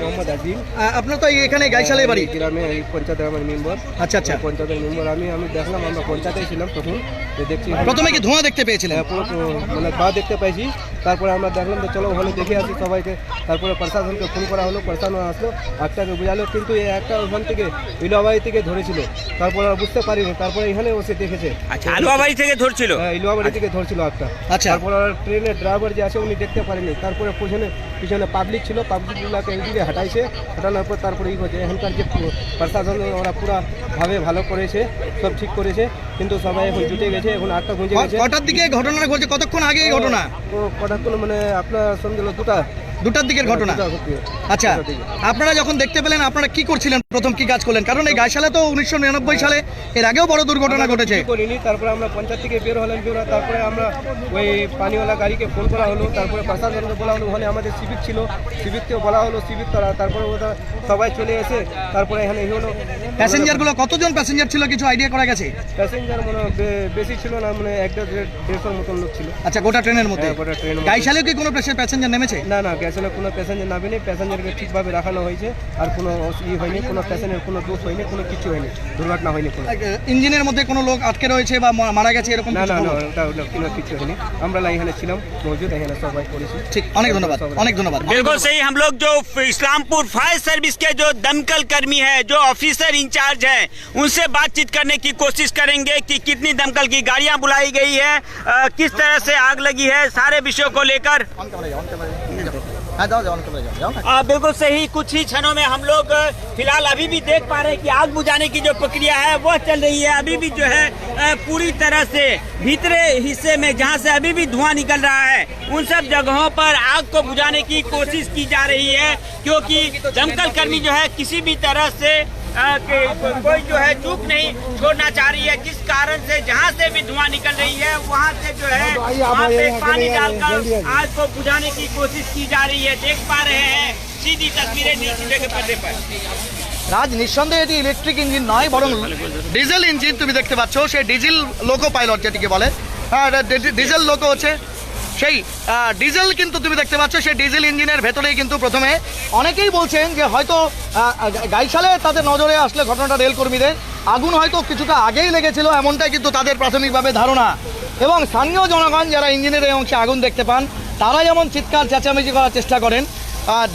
মোহাম্মদ আজিম। আপনার তো এখানে গাইশালে বাড়ি? গ্রামে এই পঞ্চায়েতের আমার মেম্বার। আচ্ছা আচ্ছা, পঞ্চায়েতের মেম্বার। আমি দেখলাম, আমরা পঞ্চায়েতে ছিলাম তখন, দেখছি প্রথমে কি ধোঁয়া দেখতে পেয়েছিলেন? পুরো মানে ধোঁয়া দেখতে পাইছি। তারপরে আমরা দেখলাম যে চলো ওখানে দেখে আসি সবাইকে। তারপরে প্রশাসনকে ফোন করা হলো, প্রশাসন আসলো, একটাকে বোঝালো, কিন্তু এই একটা ওখান থেকে ইলুয়াবাড়ি থেকে ধরেছিল। তারপরে বুঝতে পারিনি, তারপরে এখানে বসে দেখেছে। আচ্ছা, আলুয়াবাড়ি থেকে ধরছিল? হ্যাঁ, ইলুয়াবাড়ি থেকে ধরছিল একটা। আচ্ছা, তারপর ট্রেনের ড্রাইভার যে আছে উনি দেখতে পারেনি। তারপরে পিছনে পাবলিক ছিল, পাবলিকগুলোকে এইদিকে হাঁটাইছে, হাঁটানোর পর তারপরে ই করছে। এখানকার যে প্রশাসন ওরা পুরা ভাবে ভালো করেছে, সব ঠিক করেছে, কিন্তু সবাই এখন জুটে গেছে। এখন 8টা গুঁজে গেছে। কটার দিকে ঘটনাটা ঘটছে? কতক্ষণ আগে এই ঘটনা? কতক্ষণ মানে আপনার সন্ধ্যে 2টার দিকের ঘটনা। আচ্ছা, আপনারা যখন দেখতে পেলেন আপনারা কি করছিলেন? প্রথম কি কাজ করলেন? কারণ এই গাইশালে তো 1999 সালে এর আগেও বড় দুর্ঘটনা ঘটেছে। কিছু করিনি, তারপরে আমরা পঞ্চায়েত থেকে বের হলাম, তারপরে আমরা ওই পানিওয়ালা গাড়িকে ফোন করা হলো, তারপরে প্রশাসনকে বলা হলো, ওখানে আমাদের সিভিক ছিল, সিভিককেও বলা হলো, সিভিক তারা তারপরে ওরা সবাই চলে এসে তারপরে এখানে এই হলো। প্যাসেঞ্জারগুলো কতজন প্যাসেঞ্জার ছিল কিছু আইডিয়া করা গেছে? প্যাসেঞ্জার মানে বেশি ছিল না, মানে 150 মতন লোক ছিল। আচ্ছা, গোটা ট্রেনের মধ্যে? হ্যাঁ, গোটা ট্রেনের মধ্যে। গাইশালে কি কোনো প্যাসেঞ্জার নেমেছে? না না, গ্যাসেলে কোনো প্যাসেঞ্জার নামেনি, প্যাসেঞ্জারকে ঠিকভাবে রাখানো হয়েছে, আর কোনো হয়নি, কোনো প্যাসেঞ্জার কোনো দোষ হয়নি, কোনো কিছু হয়নি, দুর্ঘটনা হয়নি কোনো। ইঞ্জিনের মধ্যে কোনো লোক আটকে রয়েছে বা মারা গেছে এরকম? না না না, ওটা কোনো কিছু হয়নি, আমরা এখানে ছিলাম মজুদ, এখানে সবাই করেছি। ঠিক, অনেক ধন্যবাদ, অনেক ধন্যবাদ। बिल्कुल सही। हम लोग जो इस्लामपुर फायर सर्विस के जो दमकल कर्मी है, जो ऑफिसर इंचार्ज है, उनसे बातचीत करने की कोशिश करेंगे कि कितनी दमकल की गाड़ियां बुलाई गई है, किस तरह से आग लगी है, सारे विषयों को लेकर। बिल्कुल सही। कुछ ही क्षणों में हम लोग फिलहाल अभी भी देख पा रहे हैं कि आग बुझाने की जो प्रक्रिया है वह चल रही है। अभी भी जो है पूरी तरह से भीतरे हिस्से में जहां से अभी भी धुआं निकल रहा है, उन सब जगहों पर आग को बुझाने की कोशिश की जा रही है, क्योंकि दमकल कर्मी जो है किसी भी तरह से कोई जो है चूक नहीं छोड़ना चाह रही है, जिस कारण से जहां से भी धुआं निकल रही है वहां से जो है वहां पे पानी डालकर आग को बुझाने की कोशिश की जा रही है। देख पा रहे हैं सीधी तस्वीरें न्यूज़ टुडे के पर्दे पर। রাজ, নিঃসন্দেহে এটি ইলেকট্রিক ইঞ্জিন নয়, বরং ডিজেল ইঞ্জিন তুমি দেখতে পাচ্ছ। সেই ডিজেল লোকো পাইলট যেটিকে বলে, ডিজেল লোকো হচ্ছে সেই ডিজেল, কিন্তু তুমি দেখতে পাচ্ছ সেই ডিজেল ইঞ্জিনের ভেতরেই কিন্তু প্রথমে অনেকেই বলছেন যে হয়তো গাইশালে তাদের নজরে আসলে ঘটনাটা রেল কর্মীদের আগুন হয়তো কিছুটা আগেই লেগেছিল, এমনটাই কিন্তু তাদের প্রাথমিকভাবে ধারণা। এবং স্থানীয় জনগণ যারা ইঞ্জিনের এই অংশে আগুন দেখতে পান, তারা যেমন চিৎকার চেঁচামেচি করার চেষ্টা করেন,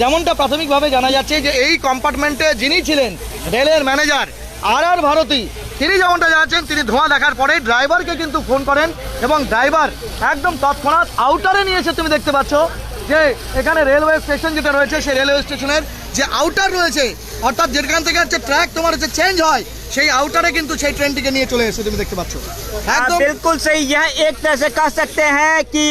যেমনটা প্রাথমিকভাবে জানা যাচ্ছে যে এই কম্পার্টমেন্টে যিনি ছিলেন রেলের ম্যানেজার আর ভারতী, তিনি যেমনটা জানাচ্ছেন, তিনি ধোঁয়া দেখার পরে ড্রাইভারকে কিন্তু ফোন করেন এবং ড্রাইভার একদম তৎক্ষণাৎ আউটারে নিয়ে এসে তুমি দেখতে পাচ্ছ যে এখানে রেলওয়ে স্টেশন যেটা রয়েছে, সেই রেলওয়ে স্টেশনের যে আউটার রয়েছে, অর্থাৎ যেখান থেকে হচ্ছে ট্র্যাক তোমার হচ্ছে চেঞ্জ হয়, সেই আউটারে কিন্তু সেই ট্রেনটিকে নিয়ে চলে এসে তুমি দেখতে পাচ্ছ। একদম बिल्कुल सही। यह एक तरह से कह सकते हैं कि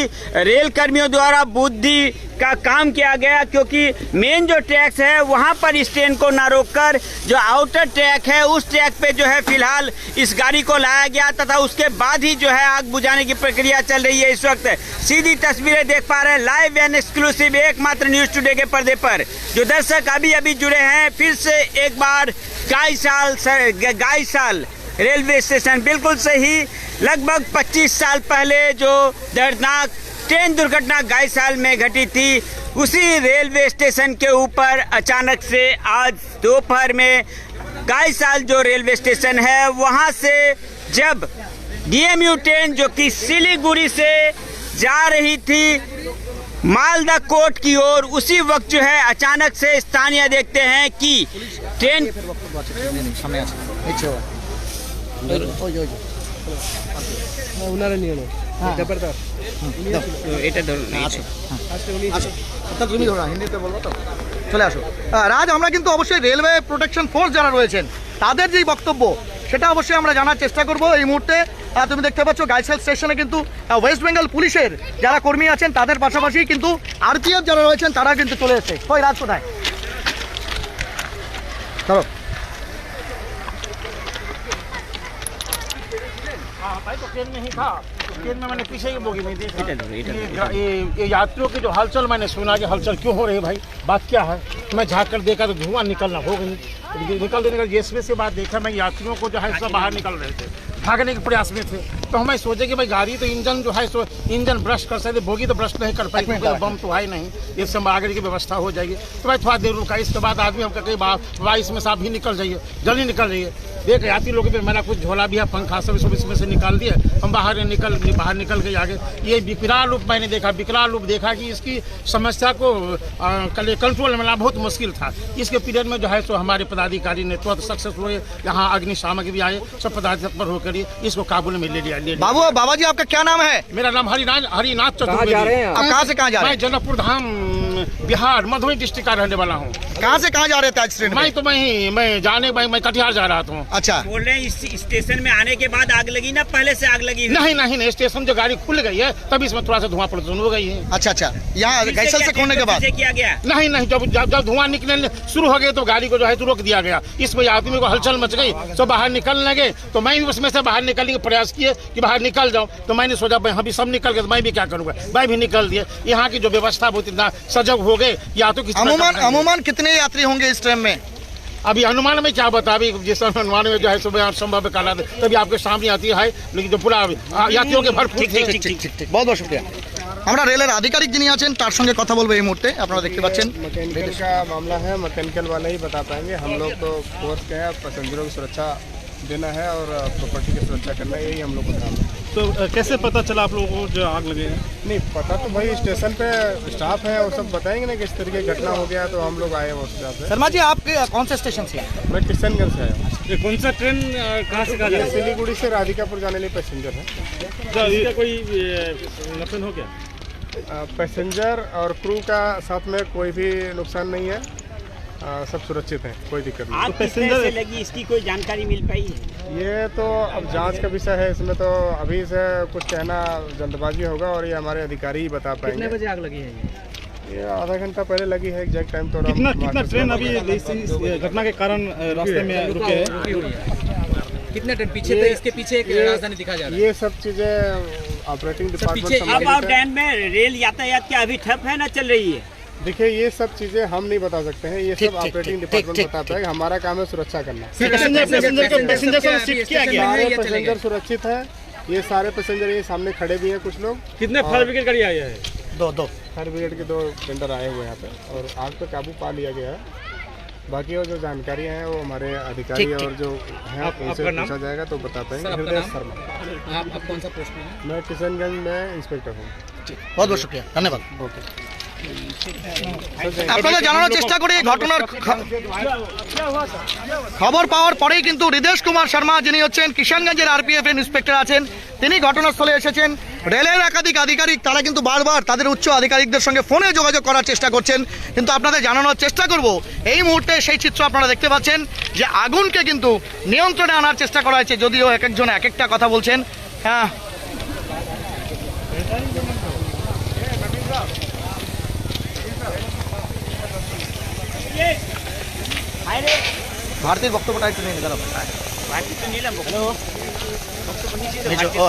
रेल कर्मियों द्वारा बुद्धि का काम किया गया, क्योंकि मेन जो ट्रैक्स है वहां पर इस ट्रेन को ना रोककर जो आउटर ट्रैक है उस ट्रैक पे जो है फिलहाल इस गाड़ी को लाया गया, तथा उसके बाद ही जो है आग बुझाने की प्रक्रिया चल रही है। इस वक्त सीधी तस्वीरें देख पा रहे हैं लाइव एंड एक्सक्लूसिव एकमात्र न्यूज़ टुडे के पर्दे पर। जो दर्शक अभी अभी जुड़े हैं, फिर से एक बार गाईसाल रेलवे स्टेशन, बिल्कुल सही। लगभग 25 साल पहले जो दर्दनाक ट्रेन दुर्घटना गाईसाल में घटी थी, उसी रेलवे स्टेशन के ऊपर अचानक से आज दोपहर में गाईसाल जो रेलवे स्टेशन है वहां से जब DMU ट्रेन जो कि सिलीगुड़ी से जा रही थी मालदा कोट की ओर, उसी वक्त जो है अचानक से स्थानीय देखते हैं कि ट्रेन ওনারা নিয়ে নেয় জবরদস্ত। এটা ধরুন তুমি ধরো, হিন্দিতে বলবো তো, চলে আসো। রাজ, আমরা কিন্তু অবশ্যই রেলওয়ে প্রোটেকশন ফোর্স যারা রয়েছেন তাদের যেই বক্তব্য সেটা অবশ্যই আমরা জানার চেষ্টা করব এই মুহূর্তে। তুমি দেখতে পাচ্ছ গাইশাল স্টেশনে কিন্তু ওয়েস্ট বেঙ্গল পুলিশের যারা কর্মী আছেন তাদের পাশাপাশি কিন্তু RPF যারা রয়েছেন তারা কিন্তু চলে এসেছে। কই রাজ কোথায়? চলো। भाई तो ट्रेन में ही था, ट्रेन में मैंने पीछे ही बोगी में देखा। ये यात्रियों की जो हलचल मैंने सुना कि हलचल क्यों हो रही है भाई, बात क्या है। मैं झाँक कर देखा तो धुआं निकलना हो गई, निकल देने का जेसीबी से बात देखा मैं, यात्रियों को जो है सब बाहर निकल रहे थे, भागने के प्रयास में थे। तो हमें सोचे कि भाई गाड़ी तो इंजन जो है सो इंजन ब्रश कर सकते, बोगी तो ब्रश नहीं कर पाएगी क्योंकि बम तो है नहीं, इससे आगे की व्यवस्था हो जाएगी। तो भाई थोड़ा देर रुका, इसके बाद आदमी हम कहते भाई इसमें से आप भी निकल जाइए, जल्दी निकल जाइए। देख यात्री लोगों पे मेरा कुछ झोला भी है, पंखा सब इसमें से निकाल दिए, हम बाहर निकल गए आगे। ये विकराल रूप मैंने देखा, विकराल रूप देखा कि इसकी समस्या को कंट्रोल में लाना बहुत मुश्किल था। इसके पीरियड में जो है सो हमारे पदाधिकारी ने तुरंत सक्सेस हुए, यहाँ अग्निशामक भी आए, सब पदाधिकारी पर होकर इसको काबू में ले लिया। बाबा जी आपका क्या नाम है? मेरा नाम हरिनाथ चतुर्वेदी। आप कहाँ से कहाँ जा रहे हैं? मैं जनकपुर धाम बिहार मधुबनी डिस्ट्रिक्ट का रहने वाला हूँ। कहाँ से कहाँ जा रहे थे आज ट्रेन में? मैं तो मैं कटिहार जा रहा था। अच्छा, बोल रहे हैं इस स्टेशन में आने के बाद आग लगी ना पहले से आग लगी? नहीं, स्टेशन जो गाड़ी खुल गई है तभी इसमें थोड़ा सा धुआं प्रदूषण हो गई है। अच्छा, यहाँ गैसल से खोलने के बाद किया गया? नहीं, जब धुआं निकलने शुरू हो गए तो गाड़ी को जो है तो रोक दिया गया। इसमें आदमी को हलचल मच गई, तो बाहर निकलने लगे, तो मैं भी उसमें से बाहर निकलने का प्रयास किए कि बाहर निकल जाऊं, तो मैंने सोचा भाई अभी सब निकल गए तो मैं भी क्या करूंगा, मैं भी निकल दिए। यहाँ की जो व्यवस्था बहुत इतना सजग हो गए, या तो अमूमन कितने यात्री होंगे इस ट्रेन में? अभी अनुमान में क्या बता, अभी जिस अनुमान में जो है सुबह संभव काला तभी आपके सामने आती है, लेकिन जो पूरा यात्रियों के भरपूर। ঠিক बहुत बहुत शुक्रिया। আমরা রেলের আধিকারিক যিনি আছেন তার সঙ্গে কথা বলবো এই মুহূর্তে। আপনারা দেখতে পাচ্ছেন मैकेनिकल का मामला है, मैकेनिकल वाले ही बता पाएंगे। हम लोग तो फोर्स के हैं, पैसेंजरों की सुरक्षा देना है और प्रॉपर्टी की सुरक्षा करना है, यही हम लोग को काम है। तो कैसे पता चला आप लोगों को जो आग लगी है? नहीं पता तो भाई स्टेशन पे स्टाफ है और सब बताएंगे ना कि इस तरीके की घटना हो गया, तो हम लोग आए उस हिसाब से। शर्मा जी आप कौन से स्टेशन से? मैं किशनगंज से आया हूँ। ये कौन सा ट्रेन कहाँ से कहाँ जा ये रहा सिलीगुड़ी से राधिकापुर जाने लिए पैसेंजर है। है? इसका कोई नुकसान हो गया? पैसेंजर और क्रू का साथ में कोई भी नुकसान नहीं है, सब सुरक्षित हैं, कोई दिक्कत नहीं। आग कितने से लगी इसकी कोई जानकारी मिल पाई है? ये तो अब जांच का विषय है, इसमें तो अभी से कुछ कहना जल्दबाजी होगा और ये हमारे अधिकारी ही बता पाएंगे। कितने बजे आग लगी है ये आधा घंटा पहले लगी है, एग्जैक्ट टाइम थोड़ा कितना ट्रेन अभी इस घटना के कारण रास्ते में रुके है? कितने ट्रेन पीछे थे? इसके पीछे एक राजधानी दिखा जा रहा है। ये सब चीज़ें ऑपरेटिंग डिपार्टमेंट अब आप डैम में रेल यातायात क्या अभी ठप है ना चल रही है? देखिए ये सब चीज़ें हम नहीं बता सकते हैं, ये सब ऑपरेटिंग डिपार्टमेंट बता पाएगा। हमारा काम है सुरक्षा करना। पैसेंजर को शिफ्ट किया गया? सारे पैसेंजर सुरक्षित है, ये सारे पैसेंजर ये सामने खड़े भी हैं कुछ लोग। कितने फायर ब्रिगेड गाड़ी आई है? दो फायर ब्रिगेड के 2 टेंडर आए हुए हैं यहाँ पे और आग पे काबू पा लिया गया है। बाकी और जो जानकारियाँ हैं वो हमारे अधिकारी और जो हैं उनसे पूछा जाएगा तो बता पाएंगे। हृदय शर्मा। आप कौन सा पोस्ट में हैं? मैं किशनगंज में इंस्पेक्टर हूँ। बहुत बहुत शुक्रिया, धन्यवाद। ओके। আপনারা জানানোর চেষ্টা করি ঘটনার খবর পাওয়ার পরেই কিন্তু হৃদেশ কুমার শর্মা যিনি হচ্ছেন কিষানগঞ্জের আরপিএফ এর ইন্সপেক্টর আছেন, তিনি ঘটনাস্থলে এসেছেন। রেলের একাধিক আধিকারিক তারা কিন্তু বারবার তাদের উচ্চ আধিকারিকদের সঙ্গে ফোনে যোগাযোগ করার চেষ্টা করছেন, কিন্তু আপনাদের জানানোর চেষ্টা করব এই মুহূর্তে সেই চিত্র আপনারা দেখতে পাচ্ছেন যে আগুনকে কিন্তু নিয়ন্ত্রণে আনার চেষ্টা করা হয়েছে, যদিও এক একজন এক একটা কথা বলছেন। হ্যাঁ, ভারতীর বক্তব্যটা একটু নিয়ে দাঁড়াবো। भारती तो नीलम ও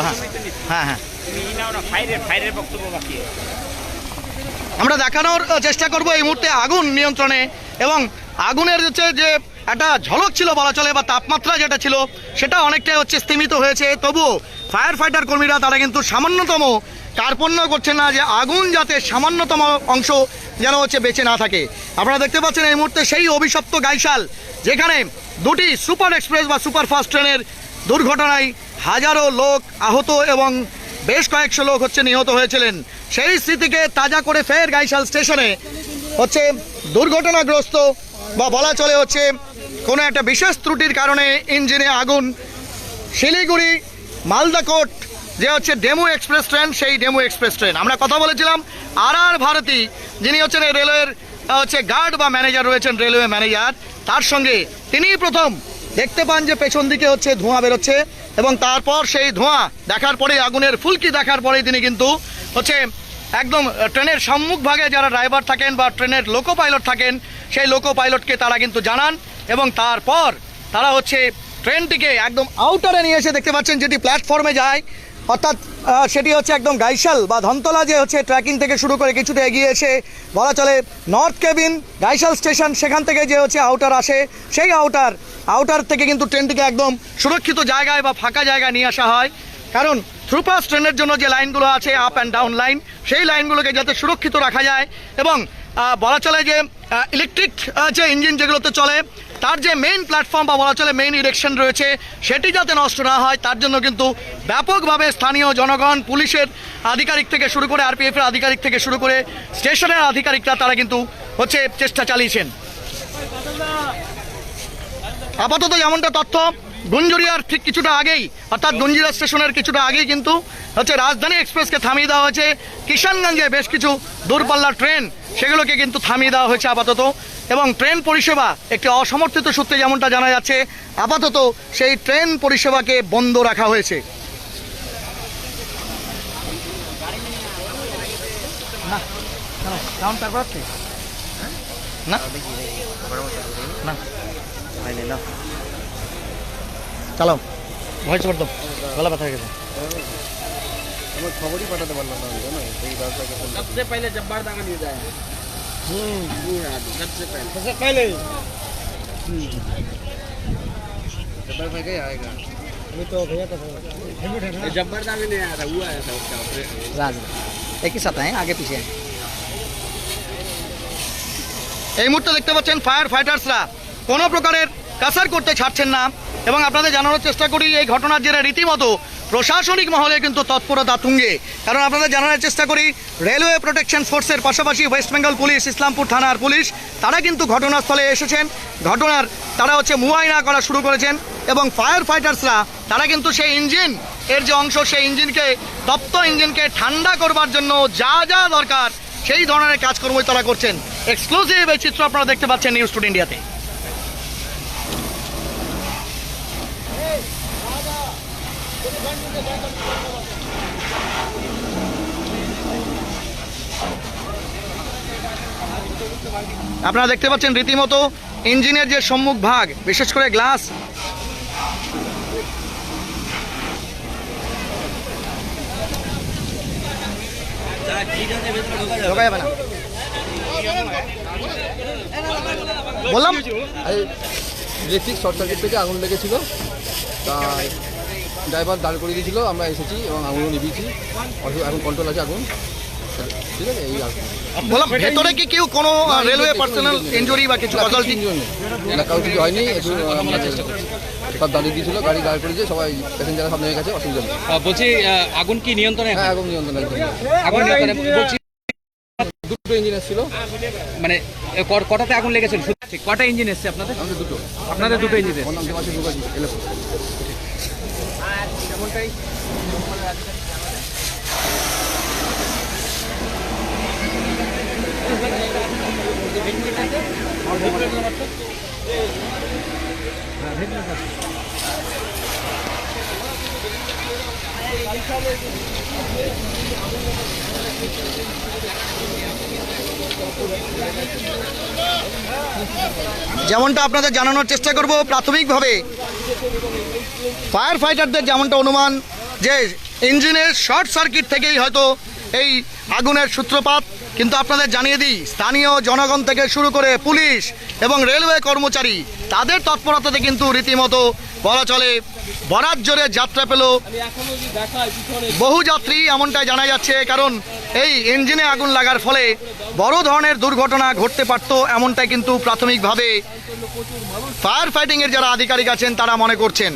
হ্যাঁ হ্যাঁ ফায়ারের বক্তব্য বাকি আমরা দেখানোর চেষ্টা করব এই মুহূর্তে আগুন নিয়ন্ত্রণে, এবং আগুনের হচ্ছে যে একটা ঝলক ছিল বলা চলে বা তাপমাত্রা যেটা ছিল সেটা অনেকটাই হচ্ছে স্তীমিত হয়েছে। তবুও ফায়ার ফাইটার কর্মীরা তারা কিন্তু সামান্যতম কার্পণ্য করছেন না যে আগুন যাতে সামান্যতম অংশ যেন হচ্ছে বেঁচে না থাকে। আপনারা দেখতে পাচ্ছেন এই মুহূর্তে সেই অভিশপ্ত গাইশাল, যেখানে 2টি সুপার এক্সপ্রেস বা সুপারফাস্ট ট্রেনের দুর্ঘটনায় হাজারো লোক আহত এবং বেশ কয়েকশো লোক হচ্ছে নিহত হয়েছিলেন। সেই স্মৃতিকে তাজা করে ফের গাইশাল স্টেশনে হচ্ছে দুর্ঘটনাগ্রস্ত বা বলা চলে হচ্ছে কোনো একটা বিশেষ ত্রুটির কারণে ইঞ্জিনে আগুন। শিলিগুড়ি মালদাকোট যে হচ্ছে ডেমু এক্সপ্রেস ট্রেন, সেই ডেমু এক্সপ্রেস ট্রেন আমরা কথা বলেছিলাম আর ভারতী যিনি হচ্ছেন রেলওয়ের হচ্ছে গার্ড বা ম্যানেজার রয়েছেন, রেলওয়ে ম্যানেজার, তার সঙ্গে তিনি প্রথম দেখতে পান যে পেছন দিকে হচ্ছে ধোঁয়া বেরোচ্ছে এবং তারপর সেই ধোঁয়া দেখার পরে আগুনের ফুলকি দেখার পরেই তিনি কিন্তু হচ্ছে একদম ট্রেনের সম্মুখভাগে যারা ড্রাইভার থাকেন বা ট্রেনের লোকো পাইলট থাকেন সেই লোকো পাইলটকে তারা কিন্তু জানান এবং তারপর তারা হচ্ছে ট্রেনটিকে একদম আউটারে নিয়ে এসে দেখতে পাচ্ছেন যেটি প্ল্যাটফর্মে যায়, অর্থাৎ সেটি হচ্ছে একদম গাইশাল বা ধনতলা যে হচ্ছে ট্র্যাকিং থেকে শুরু করে কিছুটা এগিয়ে এসে বলা চলে নর্থ কেবিন গাইশাল স্টেশন, সেখান থেকে যে হচ্ছে আউটার আসে সেই আউটার থেকে কিন্তু ট্রেনটিকে একদম সুরক্ষিত জায়গায় বা ফাঁকা জায়গায় নিয়ে আসা হয়। কারণ থ্রুপাস ট্রেনের জন্য যে লাইনগুলো আছে আপ অ্যান্ড ডাউন লাইন, সেই লাইনগুলোকে যাতে সুরক্ষিত রাখা যায় এবং বলা চলে যে ইলেকট্রিক যে ইঞ্জিন যেগুলোতে চলে তার যে মেইন প্ল্যাটফর্ম বা বলা চলে মেইন ইরেকশন রয়েছে সেটি যাতে নষ্ট না হয় তার জন্য কিন্তু ব্যাপকভাবে স্থানীয় জনগণ, পুলিশের আধিকারিক থেকে শুরু করে আরপিএফের আধিকারিক থেকে শুরু করে স্টেশনের আধিকারিকরা তারা কিন্তু হচ্ছে চেষ্টা চালিয়েছেন। আপাতত যেমনটা তথ্য গুঞ্জরিয়ার ঠিক কিছুটা আগেই, অর্থাৎ গুঞ্জরিয়া স্টেশনের কিছুটা আগেই কিন্তু হচ্ছে রাজধানী এক্সপ্রেসকে থামিয়ে দেওয়া হয়েছে। কিষানগঞ্জে বেশ কিছু দূরপাল্লার ট্রেন সেগুলোকে কিন্তু থামিয়ে দেওয়া হয়েছে আপাতত, এবং ট্রেন পরিষেবা একটি অসমর্থিত সূত্রে যেমনটা জানা যাচ্ছে আপাতত সেই ট্রেন পরিষেবাকে বন্ধ রাখা হয়েছে। না না চালাও, ভয়েস করে দাও, গলা ব্যথা হয়ে গেছে। খবরই পাঠাতে পারলাম না, জানো এই রাস্তাকে सबसे पहले जब्बार दागा नहीं जाए सबसे पहले जब्बार भाई क्या आएगा अभी तो भैया का जब्बार दागा नहीं आया था, वो आया था उसका राज एक ही साथ हैं, आगे पीछे। এই মুহূর্তে দেখতে পাচ্ছেন ফায়ার ফাইটার্সরা কোনো প্রকারের কাসার করতে ছাড়ছেন না, এবং আপনাদের জানানোর চেষ্টা করি এই ঘটনার জেরে রীতিমতো প্রশাসনিক মহলে কিন্তু তৎপরতা তুঙ্গে। কারণ আপনাদের জানানোর চেষ্টা করি রেলওয়ে প্রোটেকশন ফোর্সের পাশাপাশি ওয়েস্ট বেঙ্গল পুলিশ, ইসলামপুর থানার পুলিশ তারা কিন্তু ঘটনাস্থলে এসেছেন, ঘটনার তারা হচ্ছে মুআয়না করা শুরু করেছেন, এবং ফায়ার ফাইটার্সরা তারা কিন্তু সেই ইঞ্জিন এর যে অংশ সেই ইঞ্জিনকে তপ্ত ইঞ্জিনকে ঠান্ডা করবার জন্য যা যা দরকার সেই ধরনের কাজকর্মই তারা করছেন। এক্সক্লুসিভ এই চিত্র আপনারা দেখতে পাচ্ছেন নিউজ টুডে ইন্ডিয়াতে। আপনারা দেখতে পাচ্ছেন রীতিমতো ইঞ্জিনের যে সম্মুখ ভাগ, বিশেষ করে গ্লাস ঢোকা যাবে না বললাম। ইলেকট্রিক শর্ট সার্কিট থেকে আগুন লেগেছিল, তা ড্রাইভার দাঁড় করিয়ে দিয়েছিল, আমরা এসেছি এবং আগুনও নিভিয়েছি, এখন কন্ট্রোল আছে আগুন, ঠিক আছে। এই বললাম ভেতরে কি কেউ কোনো রেলওয়ে পার্সোনাল ইনজুরি বা কিছু ক্যাজুয়ালিটি কারো কিছু হয়নি, একটু আমাদের সব দাঁড়িয়ে দিয়েছিল, গাড়ি দাঁড় করেছে, সবাই প্যাসেঞ্জাররা সব নেমে গেছে, অসুবিধা নেই। বলছি আগুন কি নিয়ন্ত্রণে? হ্যাঁ আগুন নিয়ন্ত্রণ একদম। আগুন নিয়ন্ত্রণে বলছি দুটো ইঞ্জিন এসেছিল, মানে কটাতে আগুন লেগেছিল? কটা ইঞ্জিন এসছে আপনাদের? আমাদের দুটো, আপনাদের দুটো ইঞ্জিন ওর নাম দেওয়া আছে এলো। যেমনটা আপনাদের জানানোর চেষ্টা করব, প্রাথমিকভাবে ফায়ার ফাইটারদের যেমনটা অনুমান যে ইঞ্জিনের শর্ট সার্কিট থেকেই হয়তো এই আগুনের সূত্রপাত, কিন্তু আপনাদের জানিয়ে দিই স্থানীয় জনগণ থেকে শুরু করে পুলিশ এবং রেলওয়ে কর্মচারী তাদের তৎপরতাতে কিন্তু রীতিমতো বলা চলে বরাত জোরে যাত্রা পেল বহু যাত্রী, এমনটাই জানা যাচ্ছে। কারণ এই ইঞ্জিনে আগুন লাগার ফলে বড় ধরনের দুর্ঘটনা ঘটতে পারত, এমনটাই কিন্তু প্রাথমিকভাবে ফায়ার ফাইটিংয়ের যারা আধিকারিক আছেন তারা মনে করছেন।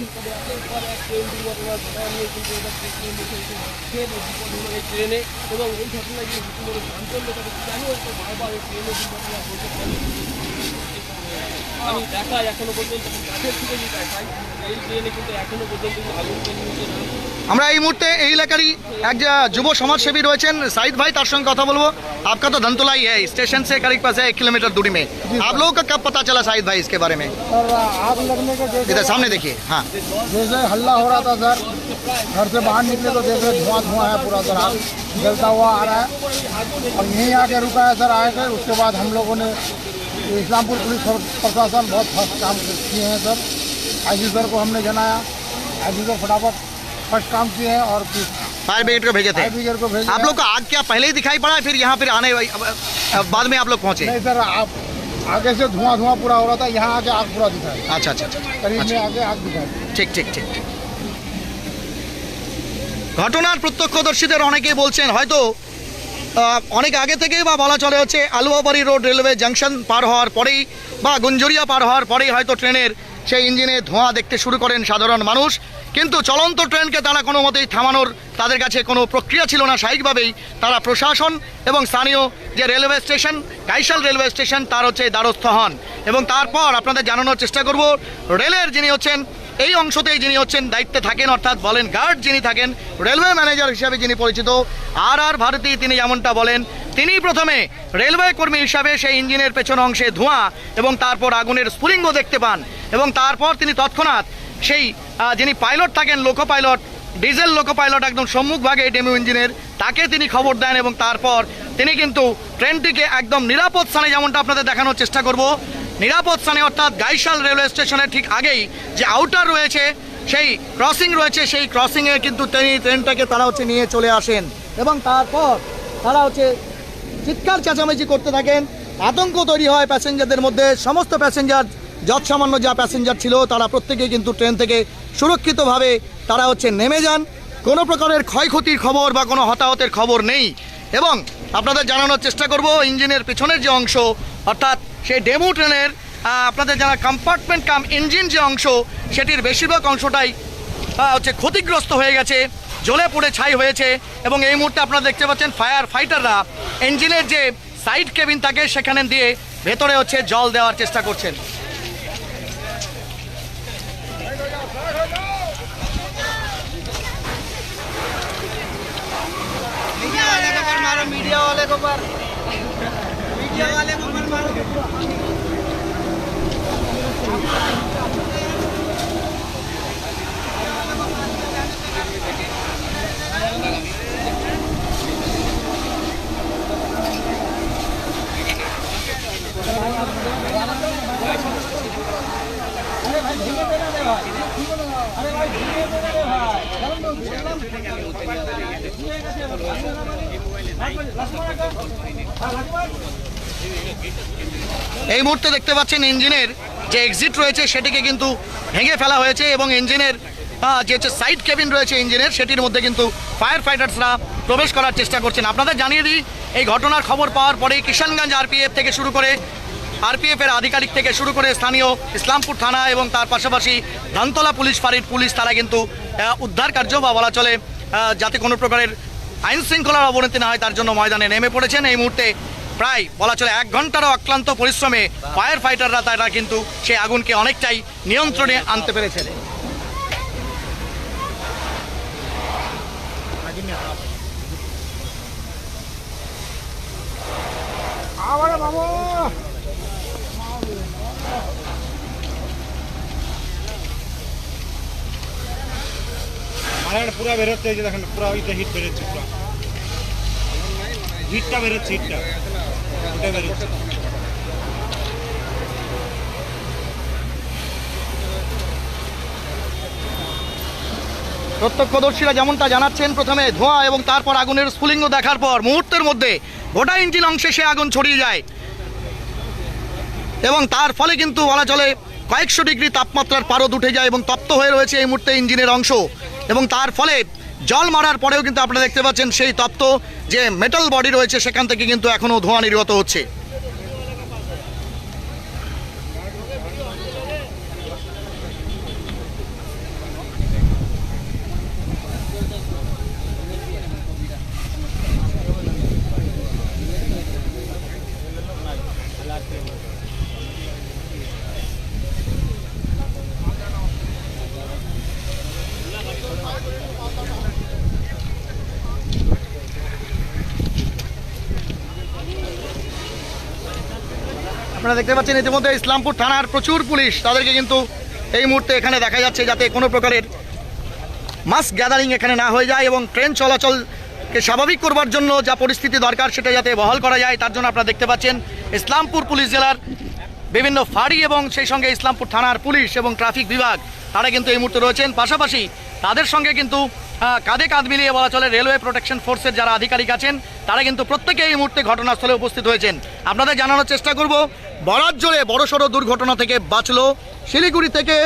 আমি দেখাই এখনো পর্যন্ত কাছের থেকে যদি দেখাই এই ট্রেনে কিন্তু এখনো পর্যন্ত আগুনকে নিয়ে আমরা এই মুহূর্তে এই এলাকারই এক যুব সমাজসেবী রয়েছেন साहिद भाई, तार संग কথা বলবো। आपका तो धनतोला ही है, स्टेशन से करीब पास है 1 किलोमीटर दूरी में। आप लोगों का कब पता चला साहिद भाई इसके बारे में? आग लगने के इधर सामने देखिए। हाँ जैसे हल्ला हो रहा था सर, घर से बाहर निकले तो देख रहे धुआं धुआं है, पूरा सर आग जलता हुआ आ रहा है, और यहीं आके रुका है सर। आए थे उसके बाद हम लोगों ने इस्लामपुर पुलिस प्रशासन बहुत फर्स्ट काम किए हैं सर। आईजी सर को हमने जनाया, आईजी सर फटाफट फर्स्ट काम किए हैं और फायर ब्रिगेड को भेजे थे। फायर ब्रिगेड को भेजे। आप लोग को आग क्या पहले ही दिखाई पड़ा, फिर यहाँ फिर आने बाद में आप लोग पहुँचे? नहीं सर, आप आगे से धुआं धुआं पूरा हो रहा था, यहाँ आके आग पूरा दिखा है। अच्छा अच्छा अच्छा, करीब में आगे आग दिखा है। ঠিক ঠিক ঠিক। ঘটনার প্রত্যক্ষদর্শীদের অনেকেই বলছেন হয়তো অনেক আগে থেকেই বা বলা চলে হচ্ছে আলুয়াবাড়ি রোড রেলওয়ে জাংশন পার হওয়ার পরেই বা গুঞ্জরিয়া পার হওয়ার পরেই হয়তো ট্রেনের সেই ইঞ্জিনে ধোঁয়া দেখতে শুরু করেন সাধারণ মানুষ। কিন্তু চলন্ত ট্রেনকে তারা কোনো মতেই থামানোর তাদের কাছে কোনো প্রক্রিয়া ছিল না। স্বাভাবিকভাবেই তারা প্রশাসন এবং স্থানীয় যে রেলওয়ে স্টেশন কাইশাল রেলওয়ে স্টেশন তার হচ্ছে দ্বারস্থ হন, এবং তারপর আপনাদের জানানোর চেষ্টা করব রেলের যিনি হচ্ছেন এই অংশতেই যিনি হচ্ছেন দায়িত্বে থাকেন, অর্থাৎ বলেন গার্ড যিনি থাকেন, রেলওয়ে ম্যানেজার হিসাবে যিনি পরিচিত আর ভারতী, তিনি যেমনটা বলেন তিনি প্রথমে রেলওয়ে কর্মী হিসাবে সেই ইঞ্জিনের পেছন অংশে ধোঁয়া এবং তারপর আগুনের স্ফুলিঙ্গ দেখতে পান এবং তারপর তিনি তৎক্ষণাৎ সেই যিনি পাইলট থাকেন, loco pilot, diesel loco pilot একদম সম্মুখভাগে ডেমো ইঞ্জিনের, তাকে তিনি খবর দেন এবং তারপর তিনি কিন্তু ট্রেনটিকে একদম নিরাপদ স্থানে, যেমনটা আপনাদের দেখানোর চেষ্টা করব, নিরাপদ স্থানে অর্থাৎ গাইশাল রেলওয়ে স্টেশনের ঠিক আগেই যে আউটার রয়েছে, সেই ক্রসিং রয়েছে, সেই ক্রসিংয়ে কিন্তু তিনি ট্রেনটাকে তারা হচ্ছে নিয়ে চলে আসেন এবং তারপর তারা হচ্ছে চিৎকার চেঁচামেচি করতে থাকেন। আতঙ্ক তৈরি হয় প্যাসেঞ্জারদের মধ্যে। সমস্ত প্যাসেঞ্জার, যৎসামান্য যা প্যাসেঞ্জার ছিল তারা প্রত্যেকেই কিন্তু ট্রেন থেকে সুরক্ষিতভাবে তারা হচ্ছে নেমে যান। কোনো প্রকারের ক্ষয়ক্ষতির খবর বা কোনো হতাহতের খবর নেই। এবং আপনাদের জানানোর চেষ্টা করব ইঞ্জিনের পিছনের যে অংশ, অর্থাৎ সেই ডেমো ট্রেনের আপনাদের জানা কম্পার্টমেন্ট কাম ইঞ্জিন যে অংশ, সেটির বেশিরভাগ অংশটাই হচ্ছে ক্ষতিগ্রস্ত হয়ে গেছে, জ্বলে পড়ে ছাই হয়েছে এবং এই মুহূর্তে আপনারা দেখতে পাচ্ছেন ফায়ার ফাইটাররা ইঞ্জিনের যে সাইড কেবিন থাকে সেখানে দিয়ে ভেতরে হচ্ছে জল দেওয়ার চেষ্টা করছেন। এই মুহূর্তে দেখতে পাচ্ছেন ইঞ্জিনের যে এক্সিট রয়েছে সেটিকে কিন্তু ভেঙে ফেলা হয়েছে এবং ইঞ্জিনের যে হচ্ছে সাইড কেবিন রয়েছে ইঞ্জিনের, সেটির মধ্যে কিন্তু ফায়ার ফাইটার্সরা প্রবেশ করার চেষ্টা করছেন। আপনাদের জানিয়ে দিই, এই ঘটনার খবর পাওয়ার পরেই কিষানগঞ্জ আরপিএফ থেকে শুরু করে আরপিএফের আধিকারিক থেকে শুরু করে স্থানীয় ইসলামপুর থানা এবং তার পাশাপাশি ধানতলা পুলিশ ফাঁড়ির পুলিশ, তারা কিন্তু উদ্ধার কার্য বা বলা চলে যাতে কোনো প্রকারের আইন শৃঙ্খলার অবনতি না হয় তার জন্য ময়দানে নেমে পড়েছেন। এই মুহূর্তে প্রায় বলা চলে 1 ঘন্টারও অক্লান্ত পরিশ্রমে ফায়ার ফাইটাররা তারা কিন্তু সেই আগুনকে অনেকটাই নিয়ন্ত্রণে আনতে পেরেছেন। পুরা বেরোচ্ছে, এই যে দেখেন পুরা ওইটা হিট বেরোচ্ছে, পুরা হিটটা বেরোচ্ছে, হিটটা ওটা বেরোচ্ছে। প্রত্যক্ষদর্শীরা যেমনটা জানাচ্ছেন, প্রথমে ধোঁয়া এবং তারপর আগুনের স্ফুলিঙ্গ দেখার পর মুহূর্তের মধ্যে গোটা ইঞ্জিন অংশে সে আগুন ছড়িয়ে যায় এবং তার ফলে কিন্তু বলা চলে কয়েকশো ডিগ্রি তাপমাত্রার পারদ উঠে যায় এবং তপ্ত হয়ে রয়েছে এই মুহূর্তে ইঞ্জিনের অংশ এবং তার ফলে জল মারার পরেও কিন্তু আপনারা দেখতে পাচ্ছেন সেই তপ্ত যে মেটাল বডি রয়েছে সেখান থেকে কিন্তু এখনও ধোঁয়া নির্গত হচ্ছে। আপনারা দেখতে পাচ্ছেন ইতিমধ্যে ইসলামপুর থানার প্রচুর পুলিশ, তাদেরকে কিন্তু এই মুহূর্তে এখানে দেখা যাচ্ছে যাতে কোনো প্রকারের মাস গ্যাদারিং এখানে না হয়ে যায় এবং ট্রেন চলাচলকে স্বাভাবিক করবার জন্য যা পরিস্থিতি দরকার সেটা যাতে বহাল করা যায় তার জন্য আপনারা দেখতে পাচ্ছেন ইসলামপুর পুলিশ জেলার বিভিন্ন ফাঁড়ি এবং সেই সঙ্গে ইসলামপুর থানার পুলিশ এবং ট্রাফিক বিভাগ তারা কিন্তু এই মুহূর্তে রয়েছেন। পাশাপাশি তাদের সঙ্গে কিন্তু কাঁধে কাঁধ মিলিয়ে বলা চলে রেলওয়ে প্রোটেকশন ফোর্সের যারা আধিকারিক আছেন তারা কিন্তু প্রত্যেকে এই মুহূর্তে ঘটনাস্থলে উপস্থিত হয়েছেন। আপনাদের জানানোর চেষ্টা করব, বরাত জোরে বড়সড় দুর্ঘটনা থেকে বাঁচলো শিলিগুড়ি থেকে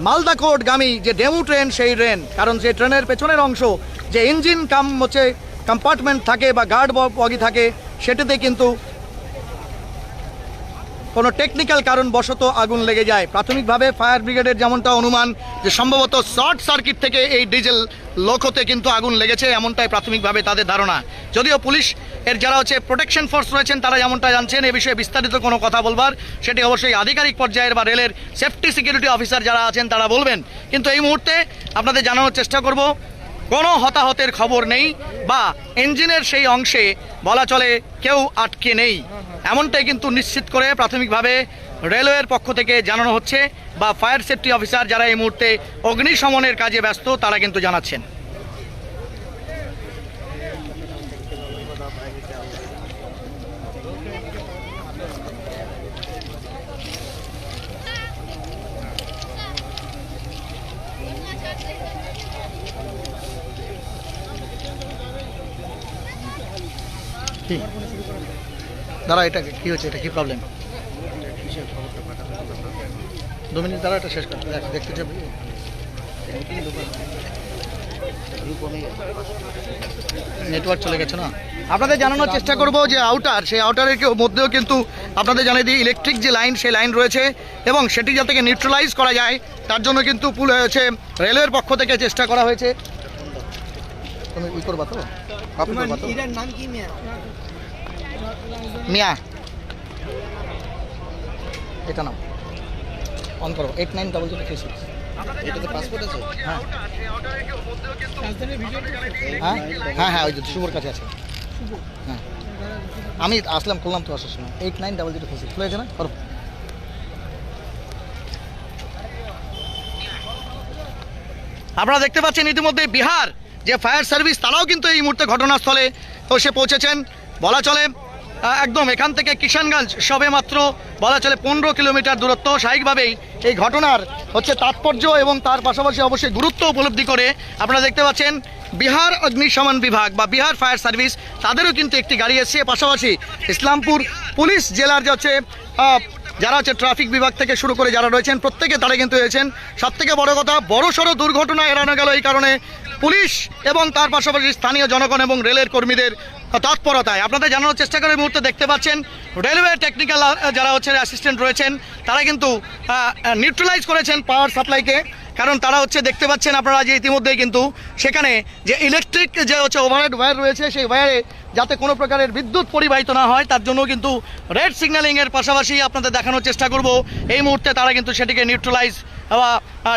মালদা কোর্টগামী যে ডেমু ট্রেন, সেই ট্রেন, কারণ যে ট্রেনের পেছনের অংশ যে ইঞ্জিন কাম হচ্ছে কম্পার্টমেন্ট থাকে বা গার্ড বগি থাকে, সেটাতে কিন্তু কোনো টেকনিক্যাল কারণ বশত আগুন লেগে যায়। প্রাথমিকভাবে ফায়ার ব্রিগেডের যেমনটা অনুমান যে সম্ভবত শর্ট সার্কিট থেকে এই ডিজেল লোকোতে কিন্তু আগুন লেগেছে, এমনটাই প্রাথমিকভাবে তাদের ধারণা। যদিও পুলিশ এর যারা হচ্ছে প্রোটেকশন ফোর্স রয়েছেন তারা যেমনটা জানছেন এ বিষয়ে বিস্তারিত কোনো কথা বলবার সেটি অবশ্যই আধিকারিক পর্যায়ের বা রেলের সেফটি সিকিউরিটি অফিসার যারা আছেন তারা বলবেন। কিন্তু এই মুহূর্তে আপনাদের জানানোর চেষ্টা করব কোনো হতাহতের খবর নেই বা ইঞ্জিনের সেই অংশে বলা চলে কেউ আটকে নেই, এমনটাই কিন্তু নিশ্চিত করে প্রাথমিকভাবে রেলওয়ের পক্ষ থেকে জানানো হচ্ছে বা ফায়ার সেফটি অফিসার যারা এই মুহূর্তে অগ্নিশমনের কাজে ব্যস্ত তারা কিন্তু জানাচ্ছেন। কি দাঁড়া, এটা কি হচ্ছে, এটা কি প্রবলেম? 2 মিনিট দাঁড়া, এটা শেষ করতে দেখতে যাবে। নেটওয়ার্ক চলে গেছে না। আপনাদের জানানোর চেষ্টা করব যে আউটার, সেই আউটারের মধ্যেও কিন্তু আপনাদের জানিয়ে দিই ইলেকট্রিক যে লাইন সেই লাইন রয়েছে এবং সেটি যাতে নিউট্রালাইজ করা যায় তার জন্য কিন্তু হচ্ছে রেলওয়ের পক্ষ থেকে চেষ্টা করা হয়েছে। তুমি ই করবা তো, কপি করবা তো? নাম কি মিয়া, এটা নাম অন করো 890036। এটাতে পাসপোর্ট আছে? হ্যাঁ হ্যাঁ হ্যাঁ হ্যাঁ, ওই যে শুভর কাছে আছে। হ্যাঁ আমি আসলাম, করলাম তো আসার সময়। 890036 খুলেছে না? করো। আপনারা দেখতে পাচ্ছেন ইতিমধ্যে বিহার যে ফায়ার সার্ভিস তারাও কিন্তু এই মুহূর্তে ঘটনাস্থলে এসে পৌঁছেছেন। বলা চলে একদম এখান থেকে কিষানগঞ্জ সবে মাত্র বলা চলে 15 কিলোমিটার দূরত্ব। স্বাভাবিকভাবেই এই ঘটনার হচ্ছে তাৎপর্য এবং তার পাশাপাশি অবশ্যই গুরুত্ব উপলব্ধি করে আপনারা দেখতে পাচ্ছেন বিহার অগ্নিশমন বিভাগ বা বিহার ফায়ার সার্ভিস তাদেরও কিন্তু একটি গাড়ি এসেছে। পাশাপাশি ইসলামপুর পুলিশ জেলার যে হচ্ছে যারা হচ্ছে ট্রাফিক বিভাগ থেকে শুরু করে যারা রয়েছেন প্রত্যেকে তারা কিন্তু এসেছেন। সবথেকে বড় কথা, বড়সড় দুর্ঘটনা এড়ানো গেল এই কারণে পুলিশ এবং তার পাশাপাশি স্থানীয় জনগণ এবং রেলের কর্মীদের তৎপরতায়। আপনাদের জানানোর চেষ্টা করে এই মুহূর্তে দেখতে পাচ্ছেন রেলওয়ে টেকনিক্যাল যারা হচ্ছে অ্যাসিস্ট্যান্ট রয়েছেন তারা কিন্তু নিউট্রালাইজ করেছেন পাওয়ার সাপ্লাইকে। কারণ তারা হচ্ছে দেখতে পাচ্ছেন আপনারা যে ইতিমধ্যেই কিন্তু সেখানে যে ইলেকট্রিক যে হচ্ছে ওভারহেড ওয়্যার রয়েছে সেই ওয়্যারে যাতে কোনো প্রকারের বিদ্যুৎ পরিবাহিত না হয় তার জন্য কিন্তু রেড সিগন্যালিংয়ের পাশাপাশি আপনাদের দেখানোর চেষ্টা করব এই মুহূর্তে তারা কিন্তু সেটিকে নিউট্রালাইজ বা